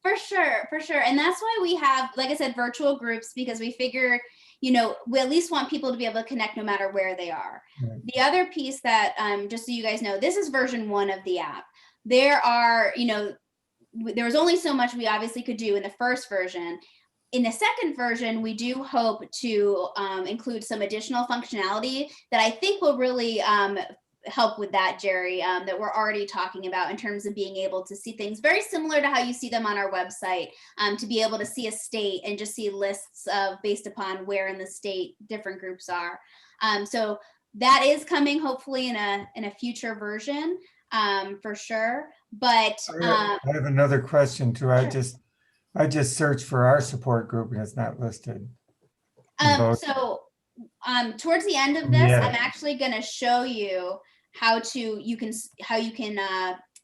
Speaker 2: For sure. And that's why we have, like I said, virtual groups, because we figure, we at least want people to be able to connect no matter where they are. Right. The other piece that, just so you guys know, this is version 1 of the app. There are, there was only so much we obviously could do in the first version. In the second version, we do hope to include some additional functionality that I think will really help with that, Jerry, that we're already talking about in terms of being able to see things very similar to how you see them on our website, to be able to see a state and just see lists of based upon where in the state different groups are. So that is coming hopefully in a future version, for sure. But
Speaker 9: I have another question too.
Speaker 2: Sure.
Speaker 9: I just searched for our support group and it's not listed.
Speaker 2: So towards the end of this, I'm actually going to show you how you can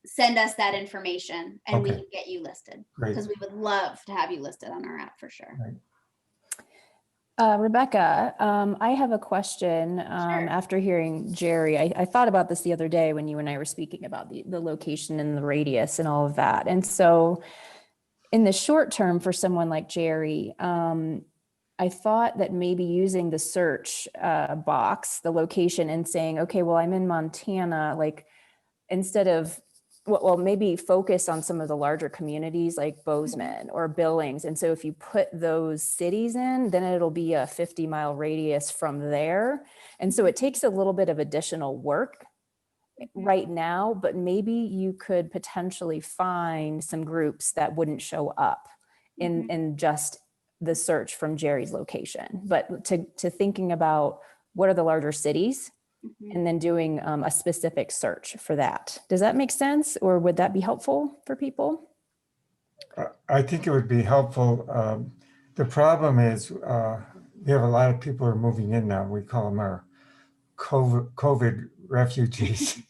Speaker 2: send us that information, and we can get you listed, because we would love to have you listed on our app for sure.
Speaker 9: Right.
Speaker 1: Rebecca, I have a question.
Speaker 2: Sure.
Speaker 1: After hearing Jerry, I thought about this the other day when you and I were speaking about the location and the radius and all of that. And so in the short term, for someone like Jerry, I thought that maybe using the search box, the location, and saying, okay, well, I'm in Montana, like instead of, well, maybe focus on some of the larger communities like Bozeman or Billings. And so if you put those cities in, then it'll be a 50-mile radius from there. And so it takes a little bit of additional work right now, but maybe you could potentially find some groups that wouldn't show up in just the search from Jerry's location. But to thinking about what are the larger cities, and then doing a specific search for that. Does that make sense, or would that be helpful for people?
Speaker 9: I think it would be helpful. The problem is we have a lot of people who are moving in now. We call them our COVID refugees.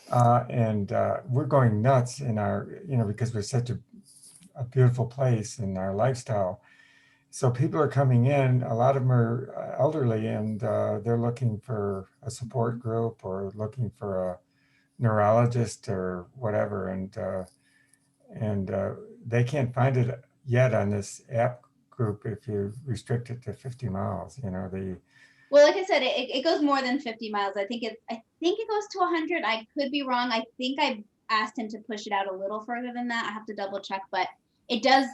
Speaker 9: And we're going nuts in our, because we're such a beautiful place in our lifestyle. So people are coming in, a lot of them are elderly, and they're looking for a support group or looking for a neurologist or whatever. And they can't find it yet on this app group if you restrict it to 50 miles.
Speaker 2: Well, like I said, it goes more than 50 miles. I think it goes to 100. I could be wrong. I think I asked him to push it out a little further than that. I have to double check, but it does,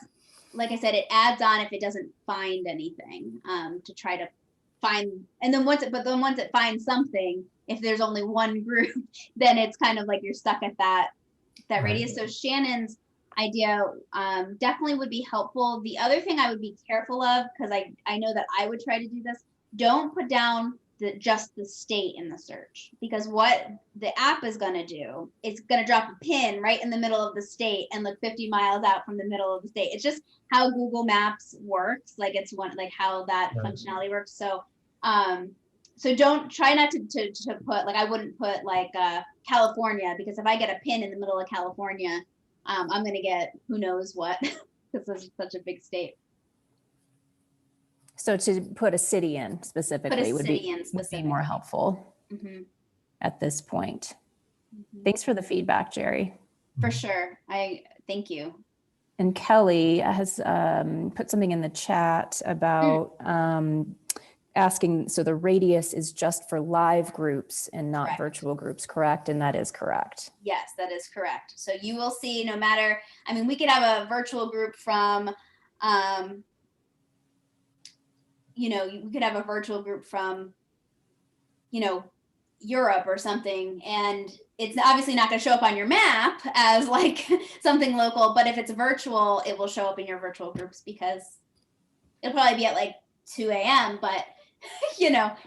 Speaker 2: like I said, it adds on if it doesn't find anything, to try to find, and then once it finds something, if there's only one group, then it's kind of like you're stuck at that
Speaker 9: Right.
Speaker 2: radius. So Shannon's idea definitely would be helpful. The other thing I would be careful of, because I know that I would try to do this, don't put down just the state in the search, because what the app is going to do, it's going to drop a pin right in the middle of the state and look 50 miles out from the middle of the state. It's just how Google Maps works. Like it's how that
Speaker 9: Right.
Speaker 2: functionality works. So so don't try not to put, like, I wouldn't put like California, because if I get a pin in the middle of California, I'm going to get who knows what, because it's such a big state.
Speaker 1: So to put a city in specifically would be more helpful at this point. Thanks for the feedback, Jerry.
Speaker 2: For sure. Thank you.
Speaker 1: And Kelly has put something in the chat about asking, so the radius is just for live groups and not virtual groups, correct? And that is correct.
Speaker 2: Yes, that is correct. So you will see, no matter, I mean, we could have a virtual group from, we could have a virtual group from, Europe or something, and it's obviously not going to show up on your map as like something local, but if it's virtual, it will show up in your virtual groups, because it'll probably be at like 2 a.m., but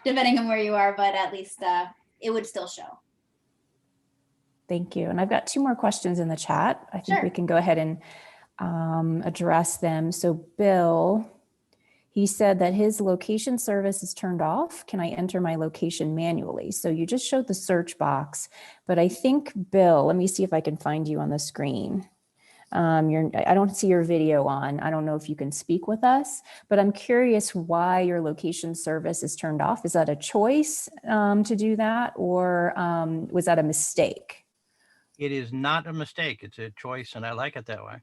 Speaker 2: depending on where you are, but at least it would still show.
Speaker 1: Thank you. And I've got 2 more questions in the chat. I think we can go ahead and address them. So Bill, he said that his location service is turned off. Can I enter my location manually? So you just showed the search box, but I think, Bill, let me see if I can find you on the screen. I don't see your video on. I don't know if you can speak with us, but I'm curious why your location service is turned off. Is that a choice to do that, or was that a mistake?
Speaker 10: It is not a mistake. It's a choice, and I like it that way.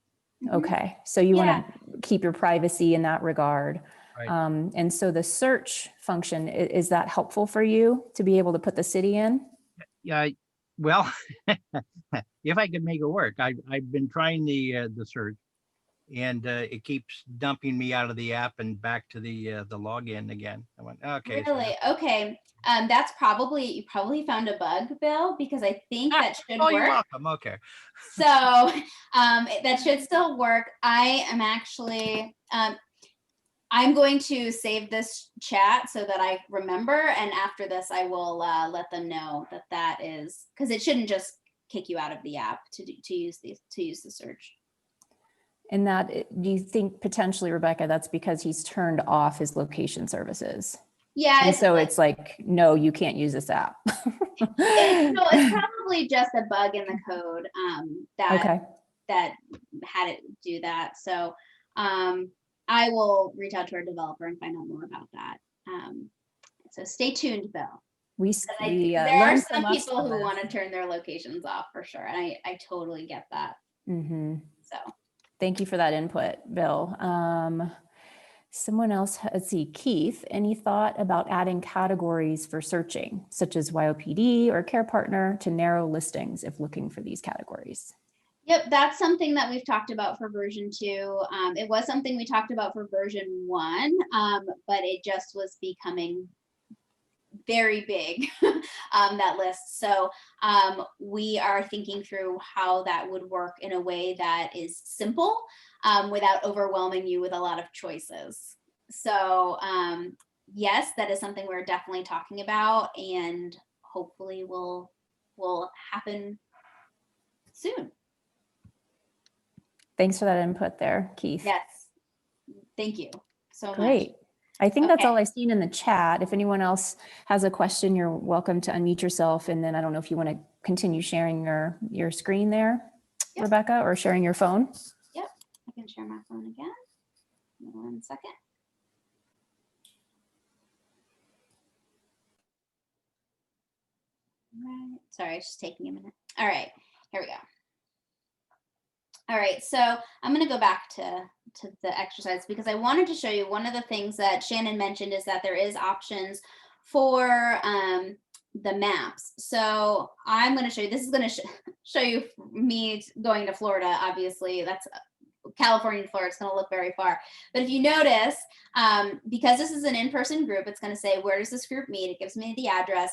Speaker 1: Okay, so you want to keep your privacy in that regard.
Speaker 10: Right.
Speaker 1: And so the search function, is that helpful for you to be able to put the city in?
Speaker 10: Yeah, well, if I could make it work. I've been trying the search, and it keeps dumping me out of the app and back to the login again. I went, okay.
Speaker 2: Really? Okay. You probably found a bug, Bill, because I think that should work.
Speaker 10: You're welcome. Okay.
Speaker 2: So that should still work. I am actually, I'm going to save this chat so that I remember. And after this, I will let them know that is, because it shouldn't just kick you out of the app to use the search.
Speaker 1: And that, do you think potentially, Rebecca, that's because he's turned off his location services?
Speaker 2: Yeah.
Speaker 1: And so it's like, no, you can't use this app.
Speaker 2: It's probably just a bug in the code that had it do that. So I will reach out to our developer and find out more about that. So stay tuned, Bill. There are some people who want to turn their locations off for sure. And I totally get that. So
Speaker 1: thank you for that input, Bill. Someone else, let's see, Keith, any thought about adding categories for searching, such as YOPD or care partner, to narrow listings if looking for these categories?
Speaker 2: Yep, that's something that we've talked about for version 2. It was something we talked about for version 1, but it just was becoming very big, that list. So we are thinking through how that would work in a way that is simple, without overwhelming you with a lot of choices. So yes, that is something we're definitely talking about, and hopefully will happen soon.
Speaker 1: Thanks for that input there, Keith.
Speaker 2: Yes, thank you so much.
Speaker 1: Great. I think that's all I've seen in the chat. If anyone else has a question, you're welcome to unmute yourself. And then I don't know if you want to continue sharing your screen there, Rebecca, or sharing your phone.
Speaker 2: Yep, I can share my phone again. 1 second. Right. Sorry, it's just taking a minute. All right, here we go. All right, so I'm going to go back to the exercise because I wanted to show you one of the things that Shannon mentioned is that there is options for the maps. So I'm going to show you, this is going to show you me going to Florida. Obviously, that's California to Florida. It's going to look very far. But if you notice, because this is an in-person group, it's going to say, where does this group meet? It gives me the address.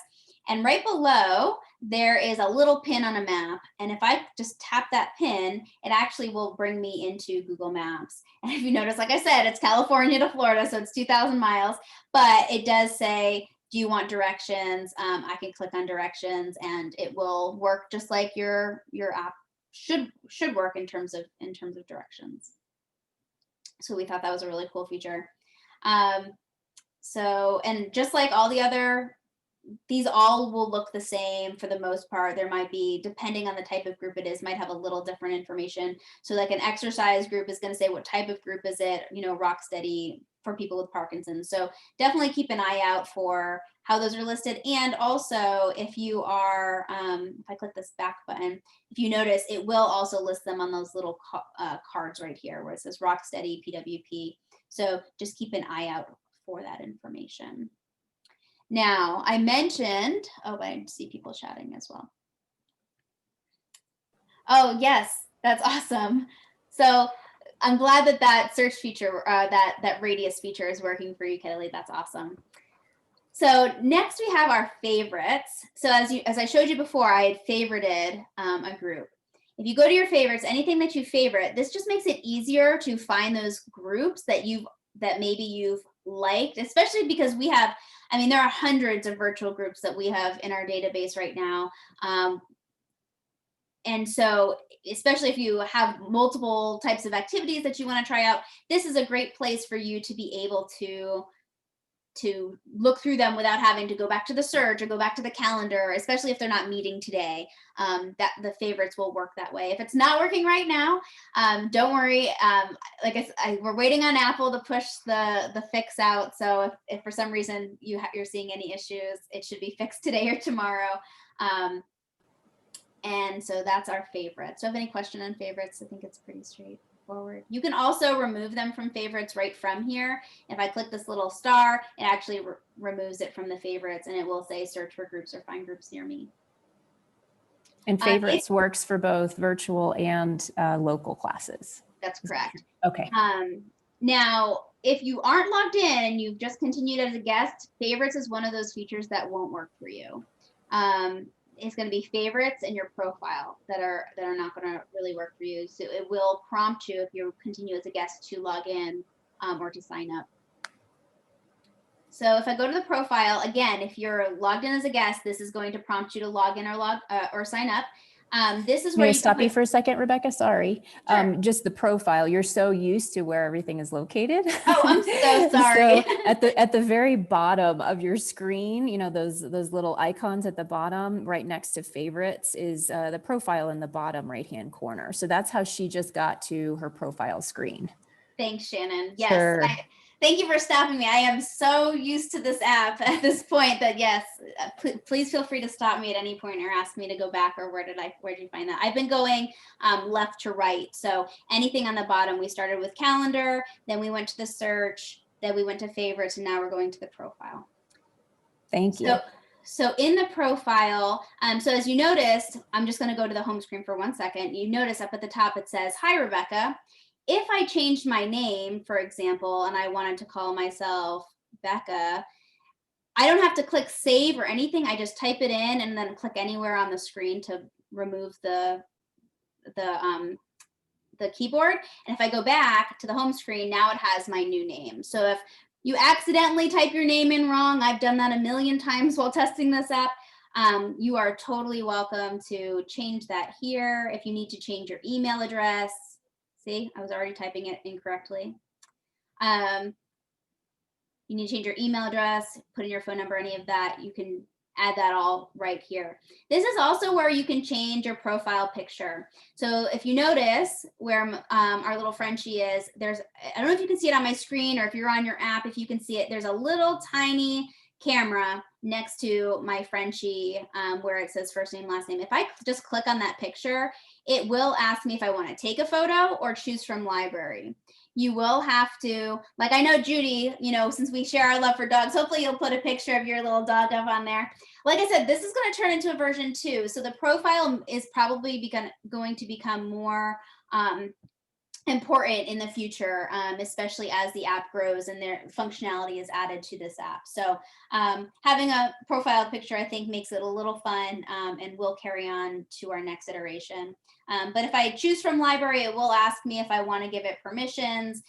Speaker 2: And right below, there is a little pin on a map. And if I just tap that pin, it actually will bring me into Google Maps. And if you notice, like I said, it's California to Florida, so it's 2,000 miles. But it does say, do you want directions? I can click on directions and it will work just like your app should work in terms of directions. So we thought that was a really cool feature. So, and just like all the other, these all will look the same for the most part. There might be, depending on the type of group it is, might have a little different information. So like an exercise group is going to say what type of group is it, you know, rock steady for people with Parkinson's. So definitely keep an eye out for how those are listed. And also if you are, if I click this back button, if you notice, it will also list them on those little cards right here where it says rock steady PWP. So just keep an eye out for that information. Now, I mentioned, oh, I see people chatting as well. Oh, yes, that's awesome. So I'm glad that that search feature, that radius feature is working for you, Kelly. That's awesome. So next we have our favorites. So as I showed you before, I had favorited a group. If you go to your favorites, anything that you favorite, this just makes it easier to find those groups that maybe you've liked, especially because we have, I mean, there are hundreds of virtual groups that we have in our database right now. And so, especially if you have multiple types of activities that you want to try out, this is a great place for you to be able to look through them without having to go back to the search or go back to the calendar, especially if they're not meeting today. That the favorites will work that way. If it's not working right now, don't worry. Like we're waiting on Apple to push the fix out. So if for some reason you're seeing any issues, it should be fixed today or tomorrow. And so that's our favorites. So if any question on favorites, I think it's pretty straightforward. You can also remove them from favorites right from here. If I click this little star, it actually removes it from the favorites and it will say search for groups or find groups near me.
Speaker 1: And favorites works for both virtual and local classes.
Speaker 2: That's correct.
Speaker 1: Okay.
Speaker 2: Now, if you aren't logged in and you've just continued as a guest, favorites is one of those features that won't work for you. It's going to be favorites in your profile that are not going to really work for you. So it will prompt you if you continue as a guest to log in or to sign up. So if I go to the profile, again, if you're logged in as a guest, this is going to prompt you to log in or sign up. This is where
Speaker 1: May I stop you for a second, Rebecca? Sorry.
Speaker 2: Sure.
Speaker 1: Just the profile. You're so used to where everything is located.
Speaker 2: Oh, I'm so sorry.
Speaker 1: So at the very bottom of your screen, you know, those little icons at the bottom, right next to favorites, is the profile in the bottom right-hand corner. So that's how she just got to her profile screen.
Speaker 2: Thanks, Shannon. Yes.
Speaker 1: Sure.
Speaker 2: Thank you for stopping me. I am so used to this app at this point that yes, please feel free to stop me at any point or ask me to go back or where did you find that? I've been going left to right. So anything on the bottom, we started with calendar, then we went to the search, then we went to favorites, and now we're going to the profile.
Speaker 1: Thank you.
Speaker 2: So in the profile, so as you noticed, I'm just going to go to the home screen for 1 second. You notice up at the top, it says, "Hi, Rebecca." If I changed my name, for example, and I wanted to call myself Becca, I don't have to click save or anything. I just type it in and then click anywhere on the screen to remove the keyboard. And if I go back to the home screen, now it has my new name. So if you accidentally type your name in wrong, I've done that a million times while testing this app, you are totally welcome to change that here. If you need to change your email address, see, I was already typing it incorrectly. You need to change your email address, put in your phone number, any of that. You can add that all right here. This is also where you can change your profile picture. So if you notice where our little Frenchie is, I don't know if you can see it on my screen or if you're on your app, if you can see it, there's a little tiny camera next to my Frenchie where it says first name, last name. If I just click on that picture, it will ask me if I want to take a photo or choose from library. you will have to, like, I know Judy, you know, since we share our love for dogs, hopefully you'll put a picture of your little dog up on there. Like I said, this is going to turn into a version 2. So the profile is probably going to become more important in the future, especially as the app grows and their functionality is added to this app. So having a profile picture, I think, makes it a little fun, and will carry on to our next iteration. But if I choose from library, it will ask me if I want to give it permissions.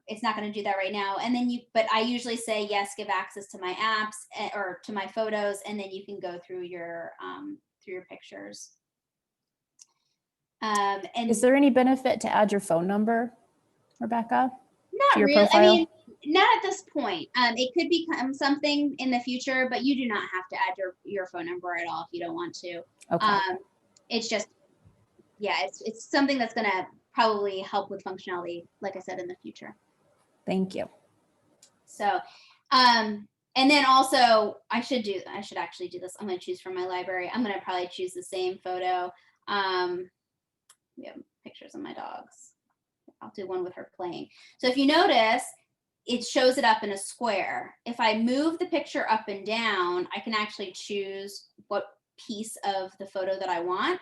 Speaker 2: It's not going to do that right now. And then but I usually say, yes, give access to my apps or to my photos, and then you can go through your pictures. And
Speaker 1: Is there any benefit to add your phone number, Rebecca?
Speaker 2: not
Speaker 1: your
Speaker 2: really.
Speaker 1: profile?
Speaker 2: I mean, not at this point. It could become something in the future, but you do not have to add your phone number at all if you don't want to.
Speaker 1: Okay.
Speaker 2: It's just, yeah, it's something that's going to probably help with functionality, like I said, in the future.
Speaker 1: Thank you.
Speaker 2: So, and then also I should actually do this. I'm going to choose from my library. I'm going to probably choose the same photo. We have pictures of my dogs. I'll do one with her playing. So if you notice, it shows it up in a square. If I move the picture up and down, I can actually choose what piece of the photo that I want.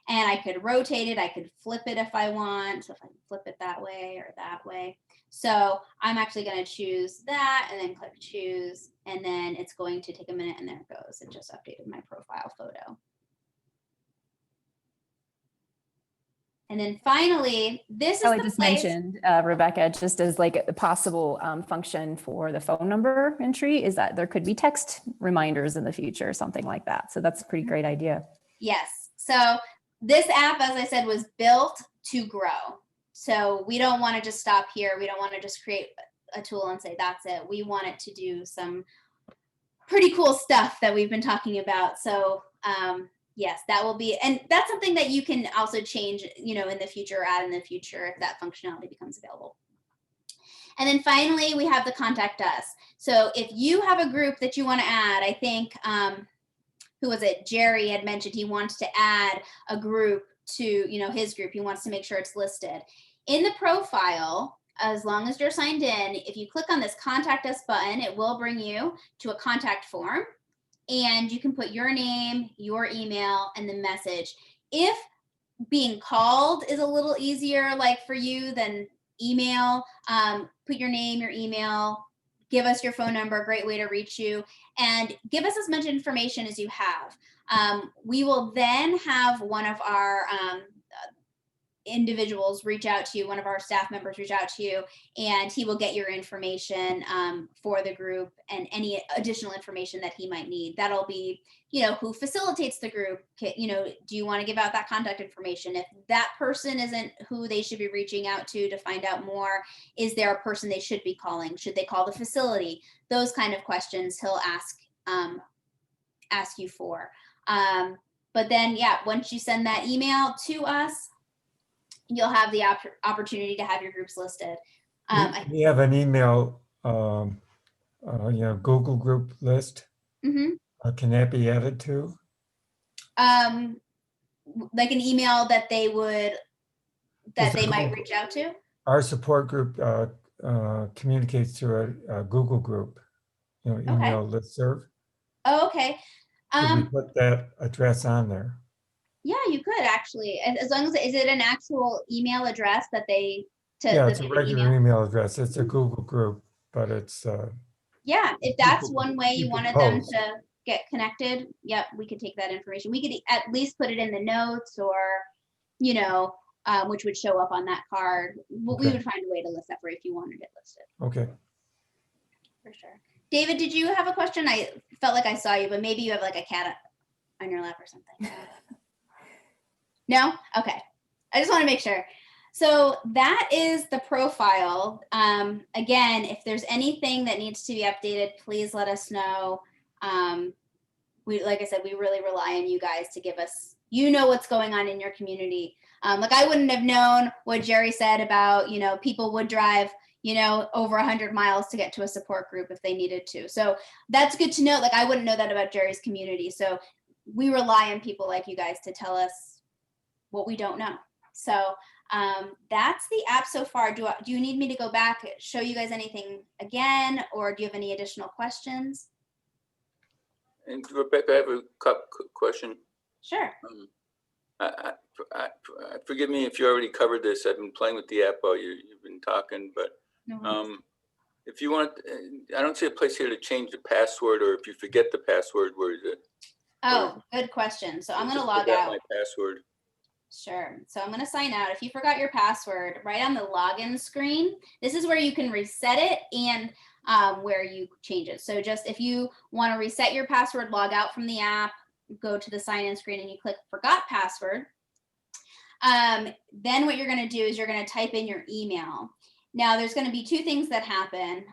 Speaker 2: And I could rotate it. I could flip it if I want. So if I flip it that way or that way. So I'm actually going to choose that and then click choose. And then it's going to take a minute, and there it goes. It just updated my profile photo. And then finally, this
Speaker 1: Kelly
Speaker 2: is the
Speaker 1: just
Speaker 2: place.
Speaker 1: mentioned, Rebecca, just as like a possible function for the phone number entry is that there could be text reminders in the future, something like that. So that's a pretty great idea.
Speaker 2: Yes. So this app, as I said, was built to grow. So we don't want to just stop here. We don't want to just create a tool and say, that's it. We want it to do some pretty cool stuff that we've been talking about. So yes, that will be, and that's something that you can also change, you know, in the future, add in the future if that functionality becomes available. And then finally, we have the contact us. So if you have a group that you want to add, I think, who was it? Jerry had mentioned he wants to add a group to, you know, his group. He wants to make sure it's listed. In the profile, as long as you're signed in, if you click on this contact us button, it will bring you to a contact form. And you can put your name, your email, and the message. If being called is a little easier, like for you, than email, put your name, your email, give us your phone number, great way to reach you, and give us as much information as you have. We will then have one of our individuals reach out to you, one of our staff members reach out to you, and he will get your information for the group and any additional information that he might need. That'll be, you know, who facilitates the group, you know, do you want to give out that contact information? If that person isn't who they should be reaching out to find out more, is there a person they should be calling? Should they call the facility? Those kind of questions he'll ask you for. But then, yeah, once you send that email to us, you'll have the opportunity to have your groups listed.
Speaker 9: We have an email, you know, Google group list.
Speaker 2: Mm-hmm.
Speaker 9: Can that be added to?
Speaker 2: Like an email that they might reach out to?
Speaker 9: Our support group communicates through a Google group, you know, email listserv.
Speaker 2: Oh, okay.
Speaker 9: Could we put that address on there?
Speaker 2: Yeah, you could actually, as long as, is it an actual email address that they,
Speaker 9: yeah, it's a regular email address. It's a Google group, but it's.
Speaker 2: Yeah, if that's one way you wanted them
Speaker 9: post.
Speaker 2: to get connected, yep, we could take that information. We could at least put it in the notes, or, you know, which would show up on that card. We would find a way to list that for you if you wanted it listed.
Speaker 9: Okay.
Speaker 2: For sure. David, did you have a question? I felt like I saw you, but maybe you have like a cat on your lap or something. No? Okay. I just want to make sure. So that is the profile. Again, if there's anything that needs to be updated, please let us know. Like I said, we really rely on you guys to give us, you know, what's going on in your community. Like I wouldn't have known what Jerry said about, you know, people would drive, you know, over 100 miles to get to a support group if they needed to. So that's good to know. Like I wouldn't know that about Jerry's community. So we rely on people like you guys to tell us what we don't know. So That's the app so far. Do you need me to go back, show you guys anything again, or do you have any additional questions?
Speaker 3: And Rebecca, I have a question.
Speaker 2: Sure.
Speaker 3: Forgive me if you already covered this. I've been playing with the app while you've been talking, but
Speaker 2: No worries.
Speaker 3: if you want, I don't see a place here to change the password, or if you forget the password, where is it?
Speaker 2: Oh, good question. So I'm going to
Speaker 3: Just
Speaker 2: log
Speaker 3: forgot
Speaker 2: out.
Speaker 3: my password.
Speaker 2: Sure. So I'm going to sign out. If you forgot your password, right on the login screen, this is where you can reset it and where you change it. So just if you want to reset your password, log out from the app, go to the sign in screen and you click forgot password. Then what you're going to do is you're going to type in your email. Now there's going to be two things that happen.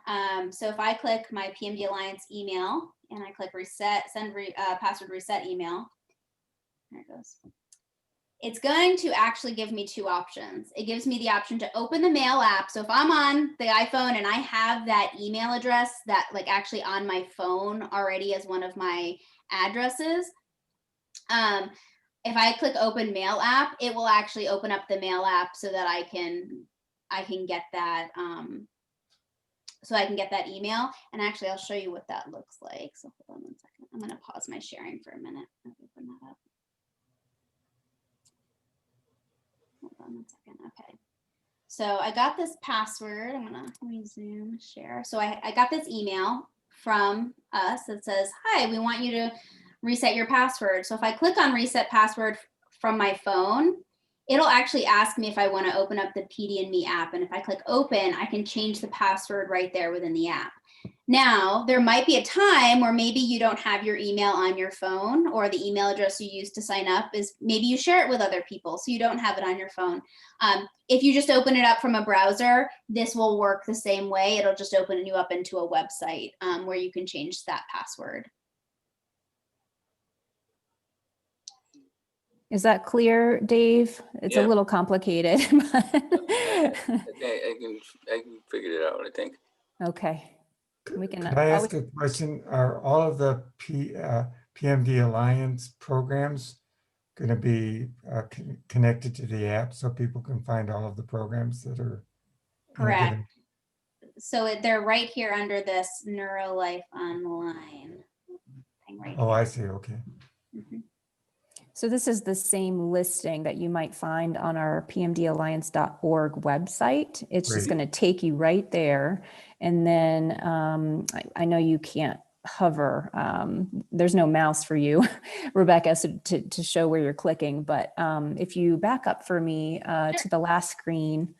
Speaker 2: So if I click my PMD Alliance email and I click reset, send password reset email, there it goes. It's going to actually give me two options. It gives me the option to open the mail app. So if I'm on the iPhone and I have that email address that like actually on my phone already as one of my addresses, if I click open mail app, it will actually open up the mail app so that I can get that email. And actually I'll show you what that looks like. So hold on one second. I'm going to pause my sharing for a minute. I'll open that up. Hold on one second. Okay. So I got this password. I'm going to resume share. So I got this email from us that says, hi, we want you to reset your password. So if I click on reset password from my phone, it'll actually ask me if I want to open up the PD&Me app. And if I click open, I can change the password right there within the app. Now, there might be a time where maybe you don't have your email on your phone, or the email address you use to sign up is maybe you share it with other people, so you don't have it on your phone. If you just open it up from a browser, this will work the same way. It'll just open you up into a website where you can change that password.
Speaker 1: Is that clear, Dave? It's
Speaker 3: Yeah.
Speaker 1: a little complicated.
Speaker 3: I can figure it out, I think.
Speaker 1: Okay. We can
Speaker 9: Can I
Speaker 1: always,
Speaker 9: ask a question? Are all of the PMD Alliance programs going to be connected to the app so people can find all of the programs that are in a
Speaker 2: Correct.
Speaker 9: given?
Speaker 2: So they're right here under this NeuroLife Online thing right
Speaker 9: Oh,
Speaker 2: here.
Speaker 9: I see. Okay.
Speaker 2: Mhm.
Speaker 1: so this is the same listing that you might find on our pmdalliance.org website. It's just
Speaker 9: Great.
Speaker 1: going to take you right there. And then I know you can't hover. There's no mouse for you, Rebecca, so to show where you're clicking. But if you back up for me to the last screen,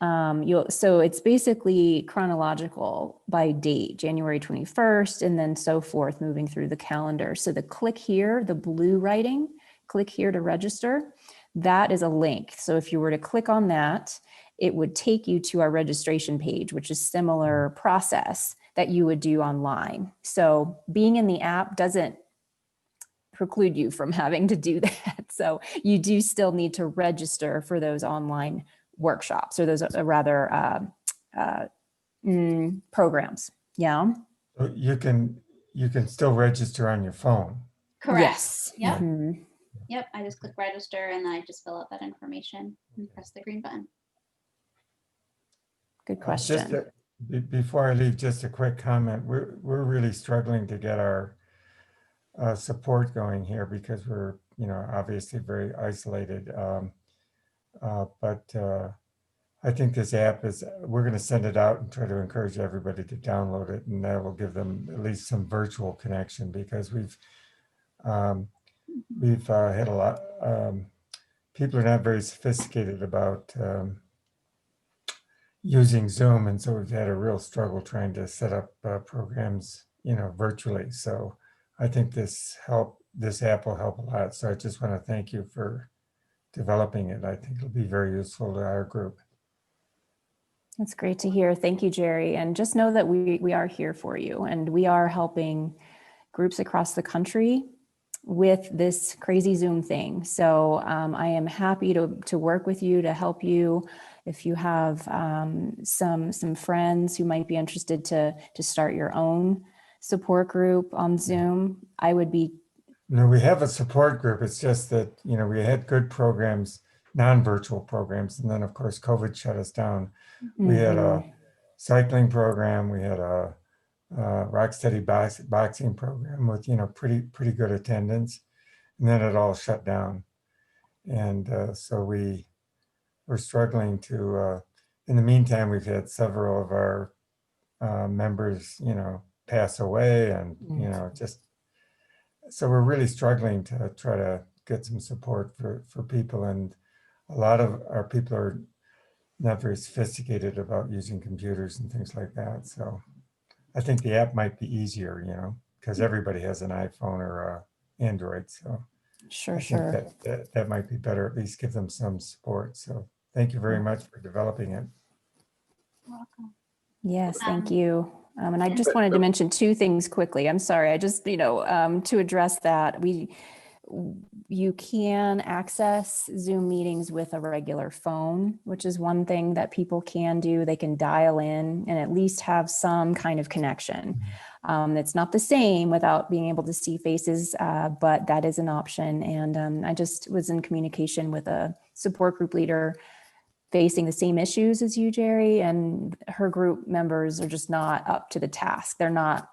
Speaker 1: so it's basically chronological by date, January 21st, and then so forth, moving through the calendar. So the click here, the blue writing, click here to register, that is a link. So if you were to click on that, it would take you to our registration page, which is similar process that you would do online. So being in the app doesn't preclude you from having to do that. So you do still need to register for those online workshops, or those programs. Yeah.
Speaker 9: So you can still register on your phone.
Speaker 2: Correct.
Speaker 1: Yes.
Speaker 2: Yep.
Speaker 1: Mhm.
Speaker 2: Yep. I just click register and then I just fill out that information and press the green button.
Speaker 1: Good
Speaker 9: Just
Speaker 1: question.
Speaker 9: before I leave, just a quick comment. We're really struggling to get our support going here because we're obviously very isolated. But I think this app we're going to send it out and try to encourage everybody to download it, and that will give them at least some virtual connection, because we've had a lot. People are not very sophisticated about using Zoom, and so we've had a real struggle trying to set up programs, virtually. So I think this app will help a lot. So I just want to thank you for developing it. I think it'll be very useful to our group.
Speaker 1: That's great to hear. Thank you, Jerry. And just know that we are here for you, and we are helping groups across the country with this crazy Zoom thing. So I am happy to work with you, to help you. If you have some friends who might be interested to start your own support group on Zoom, I would be.
Speaker 9: No, we have a support group. It's just that, we had good programs non-virtual programs. And then of course, COVID shut us down. We had a cycling program. We had a Rocksteady boxing program with, pretty good attendance. And then it all shut down. And so we were struggling to, in the meantime, we've had several of our members, pass away and, just, so we're really struggling to try to get some support for people. And a lot of our people are not very sophisticated about using computers and things like that. So I think the app might be easier, because everybody has an iPhone or Android. So
Speaker 1: Sure,
Speaker 9: I think that might be better, at least give them some support. So thank you very much for developing it.
Speaker 2: Welcome.
Speaker 1: Yes, thank you. And I just wanted to mention two things quickly. I'm sorry. I just, to address that, you can access Zoom meetings with a regular phone, which is one thing that people can do. They can dial in and at least have some kind of connection. It's not the same without being able to see faces, but that is an option. And I just was in communication with a support group leader facing the same issues as you, Jerry, and her group members are just not up to the task. They're not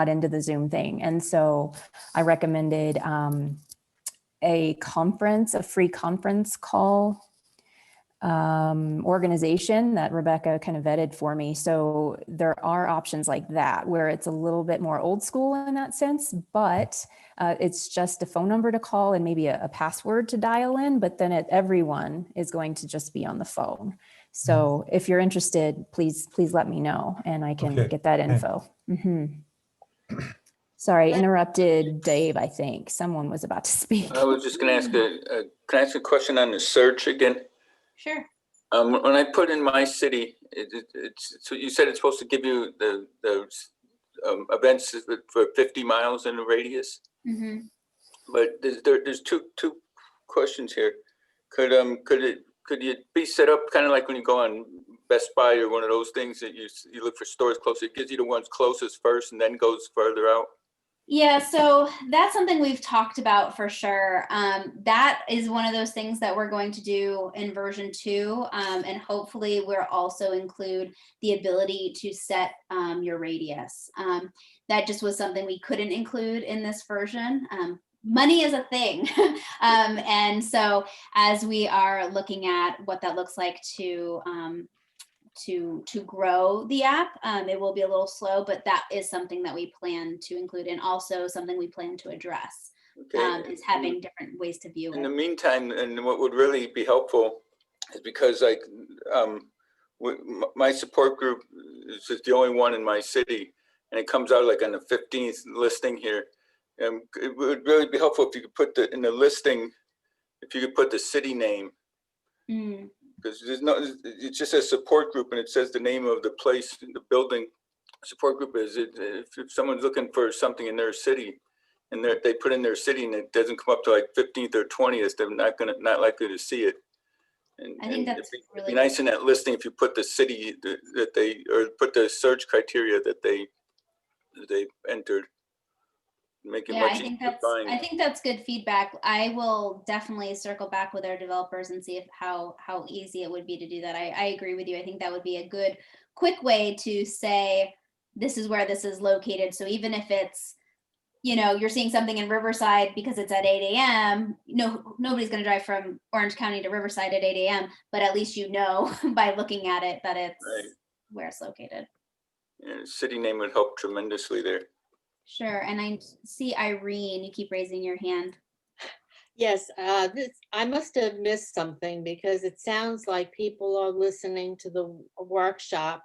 Speaker 1: into the Zoom thing. And so I recommended a free conference call organization that Rebecca kind of vetted for me. So there are options like that where it's a little bit more old school in that sense, but it's just a phone number to call and maybe a password to dial in, but then everyone is going to just be on the phone. So if you're interested, please let me know and I can get that info. Sorry, interrupted Dave, I think. Someone was about to speak.
Speaker 3: I was just going to ask can I ask a question on the search again?
Speaker 2: Sure.
Speaker 3: When I put in my city, it's so you said it's supposed to give you the events for 50 miles in a radius. But there's two questions here. Could you be set up kind of like when you go on Best Buy or one of those things that you look for stores closer? It gives you the ones closest first and then goes further out.
Speaker 2: Yeah, so that's something we've talked about for sure. That is one of those things that we're going to do in version 2. And hopefully we'll also include the ability to set your radius. That just was something we couldn't include in this version. Money is a thing. And so as we are looking at what that looks like to grow the app, it will be a little slow, but that is something that we plan to include, and also something we plan to address. Is having different ways to view it.
Speaker 3: In the meantime, and what would really be helpful is because my support group is just the only one in my city, and it comes out like on the 15th listing here. It would really be helpful if you could put in the listing, if you could put the city name. Because it's just a support group and it says the name of the place, the building support group is. If someone's looking for something in their city and they put in their city and it doesn't come up to like 15th or 20th, they're not likely to see it. And
Speaker 2: I think that's
Speaker 3: it'd be nice in that listing if you put the city or put the search criteria that they entered. Make it much easier to find.
Speaker 2: I think that's good feedback. I will definitely circle back with our developers and see how easy it would be to do that. I agree with you. I think that would be a good, quick way to say, this is where this is located. So even if it's, you're seeing something in Riverside because it's at 8 a.m., nobody's going to drive from Orange County to Riverside at 8 a.m., but at least by looking at it that it's where it's located.
Speaker 3: Yeah, city name would help tremendously there.
Speaker 2: Sure. And I see Irene, you keep raising your hand.
Speaker 5: Yes, I must have missed something because it sounds like people are listening to the workshop,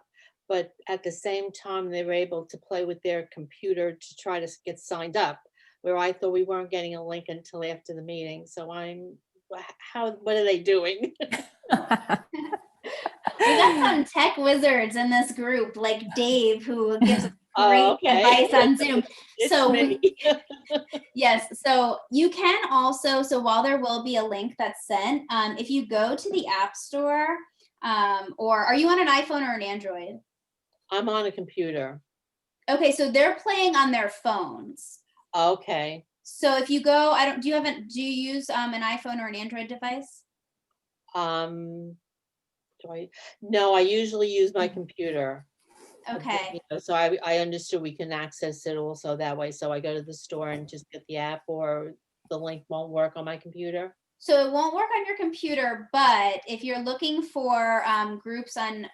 Speaker 5: but at the same time, they were able to play with their computer to try to get signed up, where I thought we weren't getting a link until after the meeting. So what are they doing?
Speaker 2: We got some tech wizards in this group, like Dave, who gives great advice on Zoom. Yes, so you can also, so while there will be a link that's sent, if you go to the App Store, or are you on an iPhone or an Android?
Speaker 5: I'm on a computer.
Speaker 2: Okay, so they're playing on their phones.
Speaker 5: Okay.
Speaker 2: So if you go, do you use an iPhone or an Android device?
Speaker 5: No, I usually use my computer.
Speaker 2: Okay.
Speaker 5: You know, so I understood we can access it also that way. So I go to the store and just get the app, or the link won't work on my computer.
Speaker 2: So it won't work on your computer, but if you're looking for groups on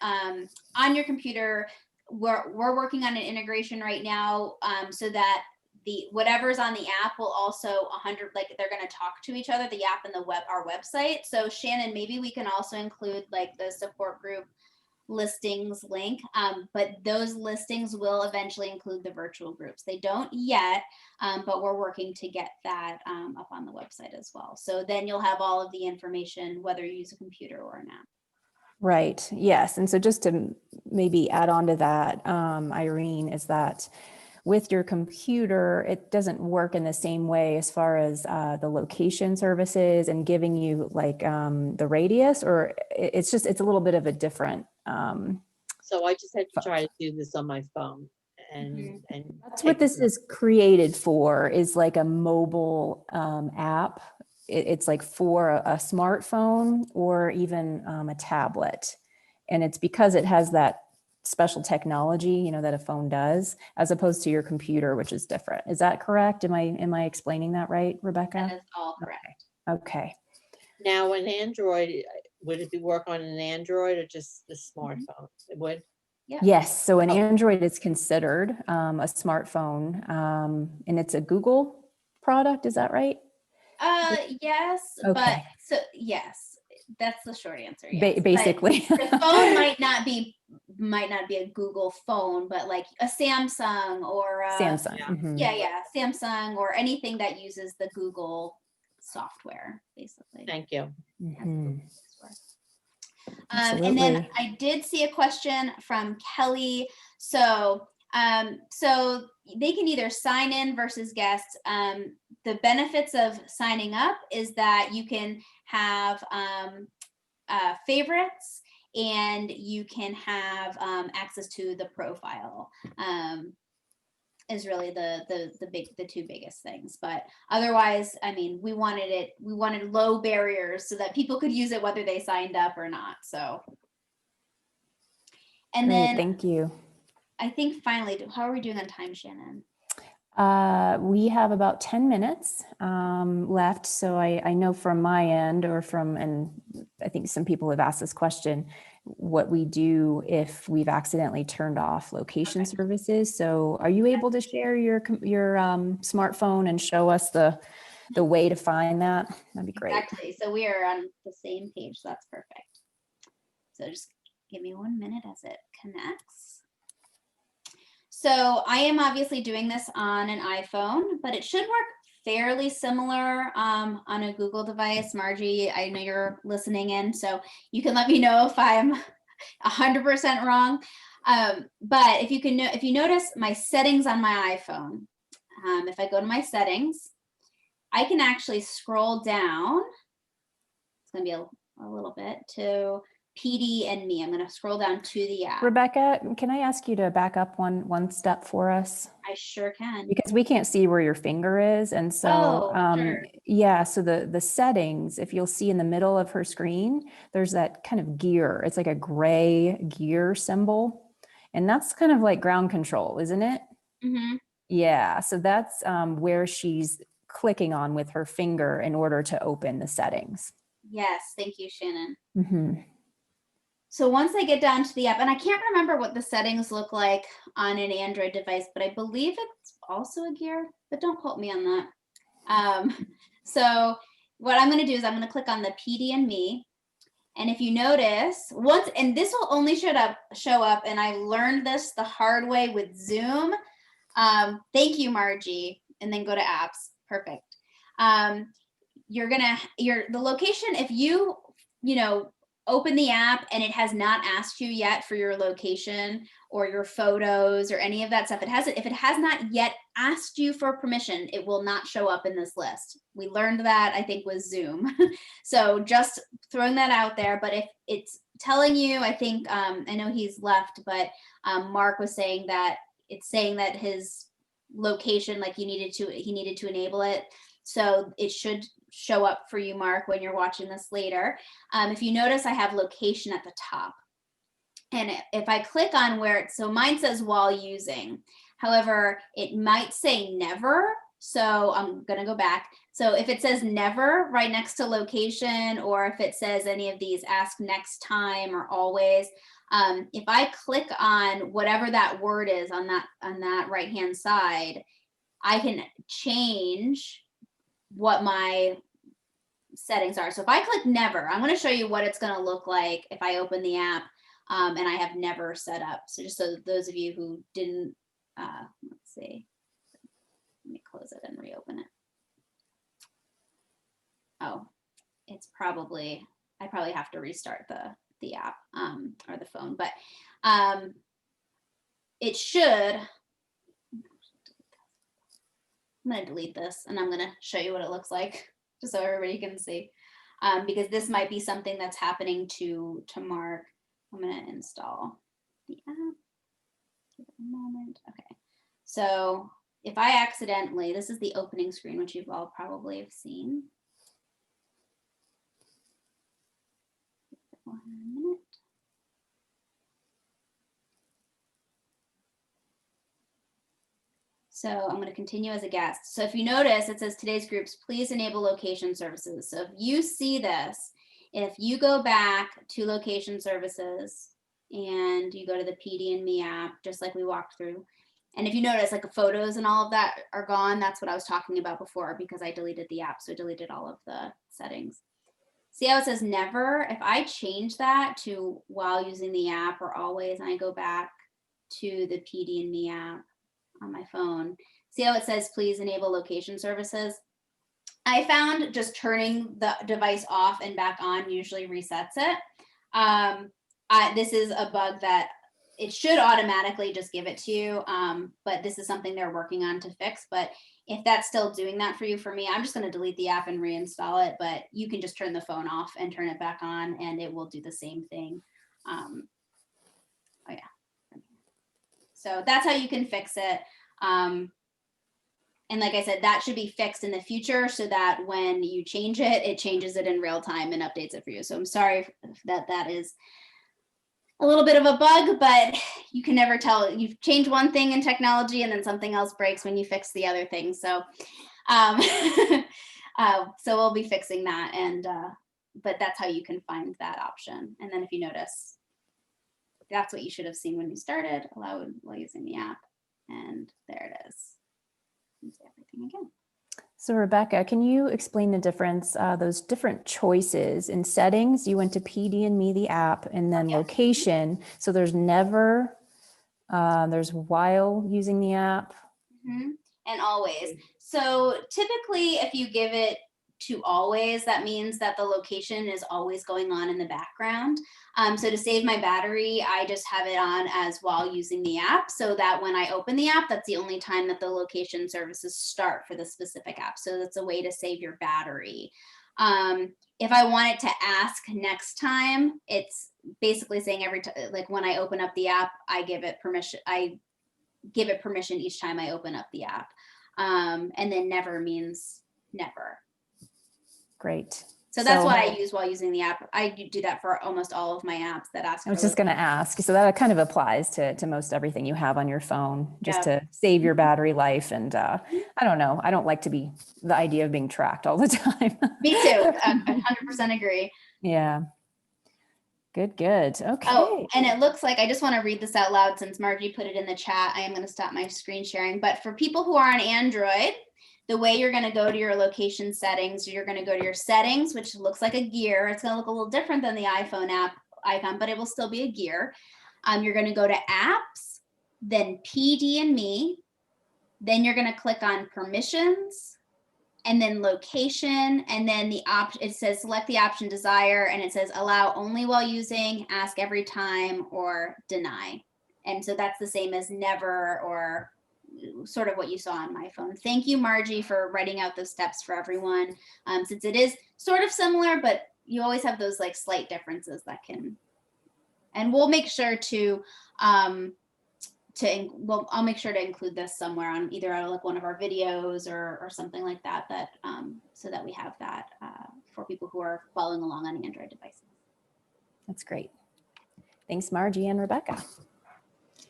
Speaker 2: your computer, we're working on an integration right now so that the whatever's on the app will also 100 like they're going to talk to each other, the app and our website. So Shannon, maybe we can also include like the support group listings link, but those listings will eventually include the virtual groups. They don't yet, but we're working to get that up on the website as well. So then you'll have all of the information, whether you use a computer or an app.
Speaker 1: Right. Yes. And so just to maybe add on to that, Irene, is that with your computer, it doesn't work in the same way as far as the location services and giving you like the radius, or it's a little bit of a different.
Speaker 5: So I just had to try to do this on my phone, and
Speaker 1: That's what this is created for, is like a mobile app. It's like for a smartphone or even a tablet. And it's because it has that special technology, you know, that a phone does, as opposed to your computer, which is different. Is that correct? Am I explaining that right, Rebecca?
Speaker 2: That is all correct.
Speaker 1: Okay.
Speaker 5: Now, an Android, would it work on an Android or just the smartphone? It would?
Speaker 2: Yeah.
Speaker 1: Yes. So an Android is considered a smartphone, and it's a Google product. Is that right?
Speaker 2: Yes, but
Speaker 1: Okay.
Speaker 2: so yes, that's the short answer. Yes.
Speaker 1: Basically.
Speaker 2: But the phone might not be a Google phone, but like a Samsung or
Speaker 1: Samsung.
Speaker 5: Yeah.
Speaker 1: Mhm.
Speaker 2: yeah, Samsung or anything that uses the Google software, basically.
Speaker 5: Thank you.
Speaker 1: Mhm.
Speaker 2: And then
Speaker 1: Absolutely.
Speaker 2: I did see a question from Kelly. So they can either sign in versus guests. The benefits of signing up is that you can have favorites, and you can have access to the profile. Is really the two biggest things. But otherwise, I mean, we wanted low barriers so that people could use it whether they signed up or not. So, and
Speaker 1: Great,
Speaker 2: then
Speaker 1: thank you.
Speaker 2: I think finally, how are we doing on time, Shannon?
Speaker 1: We have about 10 minutes left. So I know from my end, and I think some people have asked this question, what we do if we've accidentally turned off location services. So are you able to share your smartphone and show us the way to find that? That'd be great.
Speaker 2: Exactly. So we are on the same page. So that's perfect. So just give me 1 minute as it connects. So I am obviously doing this on an iPhone, but it should work fairly similar on a Google device. Margie, I know you're listening in, so you can let me know if I'm 100% wrong. But if you notice my settings on my iPhone, if I go to my settings, I can actually scroll down. It's going to be a little bit to PD&Me. I'm going to scroll down to the app.
Speaker 1: Rebecca, can I ask you to back up one step for us?
Speaker 2: I sure can.
Speaker 1: Because we can't see where your finger is. And so,
Speaker 2: sure.
Speaker 1: yeah, so the settings, if you'll see in the middle of her screen, there's that kind of gear. It's like a gray gear symbol. And that's kind of like ground control, isn't it?
Speaker 2: Mm-hmm.
Speaker 1: Yeah, so that's where she's clicking on with her finger in order to open the settings.
Speaker 2: Yes, thank you, Shannon.
Speaker 1: Mm-hmm.
Speaker 2: So once I get down to the app, and I can't remember what the settings look like on an Android device, but I believe it's also a gear, but don't quote me on that. So what I'm going to do is I'm going to click on the PD&Me. And if you notice and this will only show up, and I learned this the hard way with Zoom. Thank you, Margie. And then go to apps. Perfect. The location, if you open the app and it has not asked you yet for your location or your photos or any of that stuff, if it has not yet asked you for permission, it will not show up in this list. We learned that, I think, with Zoom. So just throwing that out there. But if it's telling you, I think, I know he's left, but Mark was saying that it's saying that his location, like he needed to enable it. So it should show up for you, Mark, when you're watching this later. If you notice, I have location at the top. And if I click on where so mine says while using, however, it might say never. So I'm going to go back. So if it says never right next to location, or if it says any of these ask next time or always, if I click on whatever that word is on that right hand side, I can change what my settings are. So if I click never, I'm going to show you what it's going to look like if I open the app and I have never set up. So just so those of you who didn't, let's see, let me close it and reopen it. Oh, it's probably, I probably have to restart the app or the phone, but it should. I'm going to delete this and I'm going to show you what it looks like just so everybody can see, because this might be something that's happening to Mark. I'm going to install the app. Give it a moment. Okay. So if I accidentally, this is the opening screen, which you've all probably have seen. 1 minute. So I'm going to continue as a guest. So if you notice, it says today's groups, please enable location services. So if you see this, if you go back to location services and you go to the PD&Me app, just like we walked through, and if you notice, like the photos and all of that are gone, that's what I was talking about before because I deleted the app. So I deleted all of the settings. See how it says never? If I change that to while using the app or always, and I go back to the PD&Me app on my phone, see how it says please enable location services? I found just turning the device off and back on usually resets it. This is a bug that it should automatically just give it to you, but this is something they're working on to fix. But if that's still doing that for you, for me, I'm just going to delete the app and reinstall it, but you can just turn the phone off and turn it back on and it will do the same thing. Oh yeah. So that's how you can fix it. And like I said, that should be fixed in the future so that when you change it, it changes it in real time and updates it for you. So I'm sorry that that is a little bit of a bug, but you can never tell. You've changed one thing in technology and then something else breaks when you fix the other thing. So, so we'll be fixing that. And, but that's how you can find that option. And then if you notice, that's what you should have seen when you started, allow while using the app. And there it is. And see everything again.
Speaker 1: So Rebecca, can you explain the difference, those different choices in settings? You went to PD&Me, the app, and then location. So there's never, there's while using the app.
Speaker 2: Mm-hmm. And always. So typically if you give it to always, that means that the location is always going on in the background. So to save my battery, I just have it on as while using the app so that when I open the app, that's the only time that the location services start for the specific app. So that's a way to save your battery. If I want it to ask next time, it's basically saying every time, like when I open up the app, I give it permission. I give it permission each time I open up the app. And then never means never.
Speaker 1: Great.
Speaker 2: So that's why I use while using the app. I do that for almost all of my apps that ask.
Speaker 1: I was just going to ask. So that kind of applies to most everything you have on your phone, just to save your battery life. And I don't know. I don't like to be the idea of being tracked all the time.
Speaker 2: Me too. I 100% agree.
Speaker 1: Yeah. Good, good. Okay.
Speaker 2: Oh, and it looks like, I just want to read this out loud since Margie put it in the chat. I am going to stop my screen sharing. But for people who are on Android, the way you're going to go to your location settings, you're going to go to your settings, which looks like a gear. It's going to look a little different than the iPhone app icon, but it will still be a gear. You're going to go to apps, then PD&Me, then you're going to click on permissions, and then location, and then the option, it says select the option desire, and it says allow only while using, ask every time, or deny. And so that's the same as never, or sort of what you saw on my phone. Thank you, Margie, for writing out those steps for everyone. Since it is sort of similar, but you always have those like slight differences that can, and we'll make sure to well, I'll make sure to include this somewhere on either like one of our videos or something like that, so that we have that for people who are following along on Android devices.
Speaker 1: That's great. Thanks, Margie and Rebecca.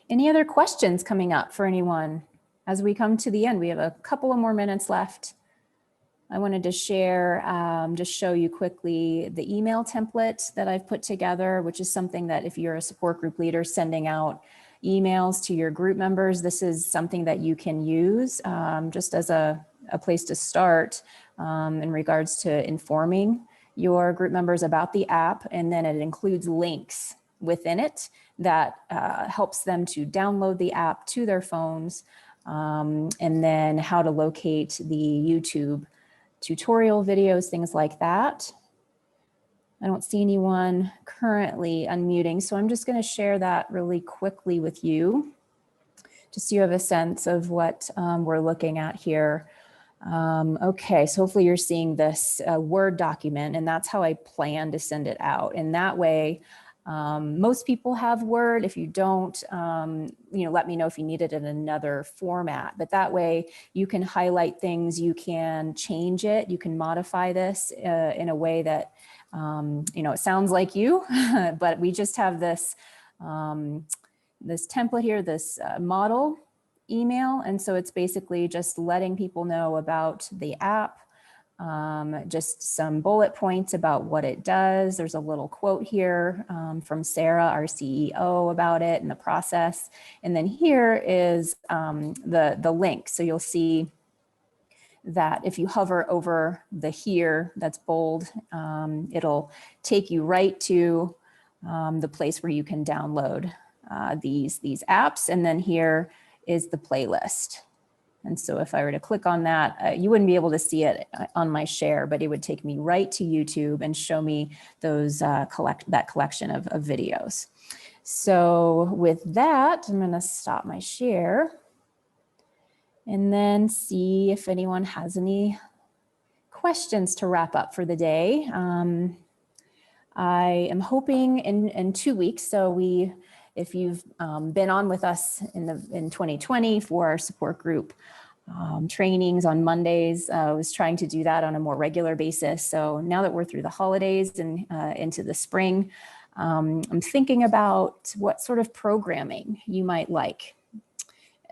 Speaker 1: Any other questions coming up for anyone as we come to the end? We have a couple of more minutes left. I wanted to share, just show you quickly the email template that I've put together, which is something that if you're a support group leader sending out emails to your group members, this is something that you can use just as a place to start in regards to informing your group members about the app. And then it includes links within it that helps them to download the app to their phones, and then how to locate the YouTube tutorial videos, things like that. I don't see anyone currently unmuting, so I'm just going to share that really quickly with you, just so you have a sense of what we're looking at here. Okay, so hopefully you're seeing this Word document, and that's how I plan to send it out. And that way, most people have Word. If you don't, let me know if you need it in another format. But that way you can highlight things, you can change it, you can modify this in a way that, it sounds like you, but we just have this, this template here, this model email. And so it's basically just letting people know about the app, just some bullet points about what it does. There's a little quote here from Sarah, our CEO, about it and the process. And then here is the link. So you'll see that if you hover over the here, that's bold, it'll take you right to the place where you can download these apps. And then here is the playlist. And so if I were to click on that, you wouldn't be able to see it on my share, but it would take me right to YouTube and show me those that collection of videos. So with that, I'm going to stop my share and then see if anyone has any questions to wrap up for the day. I am hoping in 2 weeks. So if you've been on with us in 2020 for our support group trainings on Mondays, I was trying to do that on a more regular basis. So now that we're through the holidays and into the spring, I'm thinking about what sort of programming you might like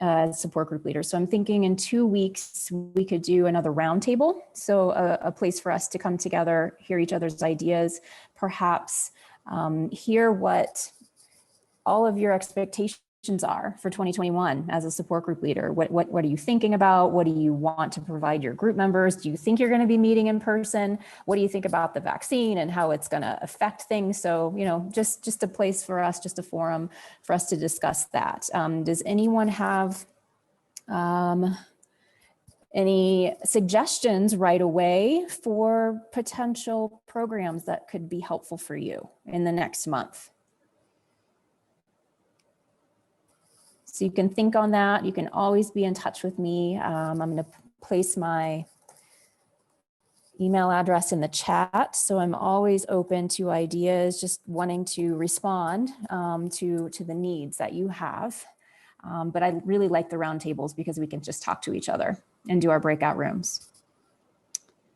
Speaker 1: as support group leaders. So I'm thinking in 2 weeks, we could do another roundtable. So a place for us to come together, hear each other's ideas, perhaps hear what all of your expectations are for 2021 as a support group leader. What are you thinking about? What do you want to provide your group members? Do you think you're going to be meeting in person? What do you think about the vaccine and how it's going to affect things? So, just a place for us, just a forum for us to discuss that. Does anyone have any suggestions right away for potential programs that could be helpful for you in the next month? So you can think on that. You can always be in touch with me. I'm going to place my email address in the chat. So I'm always open to ideas, just wanting to respond to the needs that you have. But I really like the roundtables because we can just talk to each other and do our breakout rooms.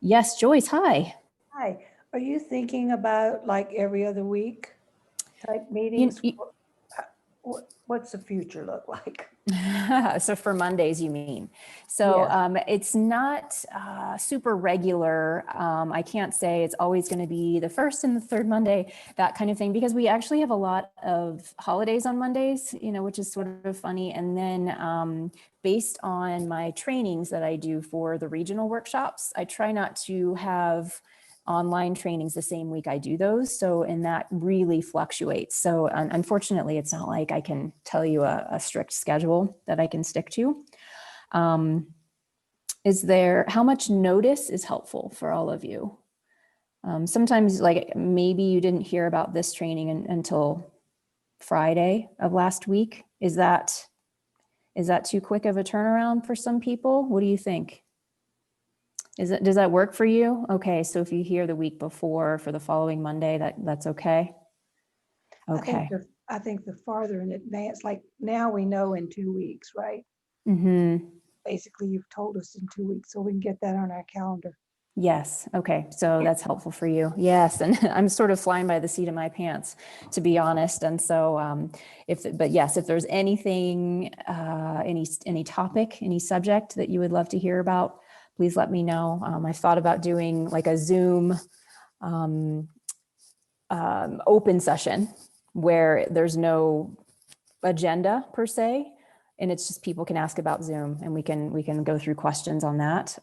Speaker 1: Yes, Joyce, hi.
Speaker 11: Hi, are you thinking about like every other week type meetings? What's the future look like?
Speaker 1: So for Mondays, you mean? So
Speaker 11: Yes.
Speaker 1: it's not super regular. I can't say it's always going to be the first and the third Monday, that kind of thing, because we actually have a lot of holidays on Mondays, which is sort of funny. And then based on my trainings that I do for the regional workshops, I try not to have online trainings the same week I do those. So, and that really fluctuates. So unfortunately, it's not like I can tell you a strict schedule that I can stick to. How much notice is helpful for all of you? Sometimes like maybe you didn't hear about this training until Friday of last week. Is that too quick of a turnaround for some people? What do you think? Does that work for you? Okay, so if you hear the week before for the following Monday, that's okay. Okay.
Speaker 11: I think the farther in advance, like now we know in 2 weeks, right?
Speaker 1: Mm-hmm.
Speaker 11: Basically, you've told us in 2 weeks, so we can get that on our calendar.
Speaker 1: Yes. Okay. So that's helpful for you. Yes. And I'm sort of flying by the seat of my pants, to be honest. And so but yes, if there's anything, any topic, any subject that you would love to hear about, please let me know. I thought about doing like a Zoom open session where there's no agenda per se, and it's just people can ask about Zoom and we can go through questions on that.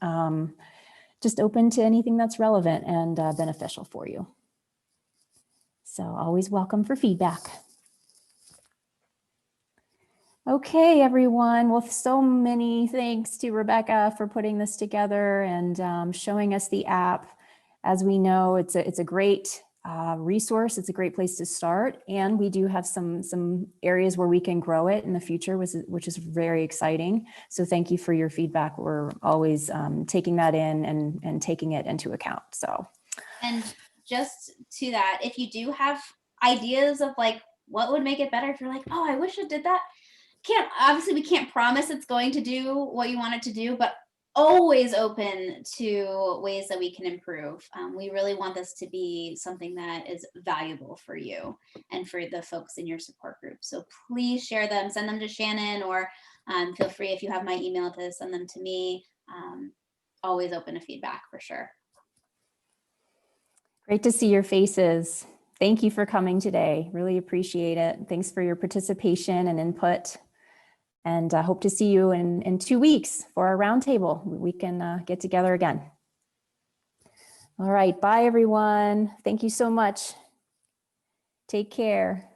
Speaker 1: Just open to anything that's relevant and beneficial for you. So always welcome for feedback. Okay, everyone. Well, so many thanks to Rebecca for putting this together and showing us the app. As we know, it's a great resource. It's a great place to start. And we do have some areas where we can grow it in the future, which is very exciting. So thank you for your feedback. We're always taking that in and taking it into account. So,
Speaker 2: and just to that, if you do have ideas of like what would make it better, if you're like, oh, I wish it did that, obviously we can't promise it's going to do what you want it to do, but always open to ways that we can improve. We really want this to be something that is valuable for you and for the folks in your support group. So please share them, send them to Shannon, or feel free, if you have my email, to send them to me. Always open to feedback for sure.
Speaker 1: Great to see your faces. Thank you for coming today. Really appreciate it. Thanks for your participation and input. And I hope to see you in 2 weeks for our roundtable. We can get together again. All right. Bye, everyone. Thank you so much. Take care.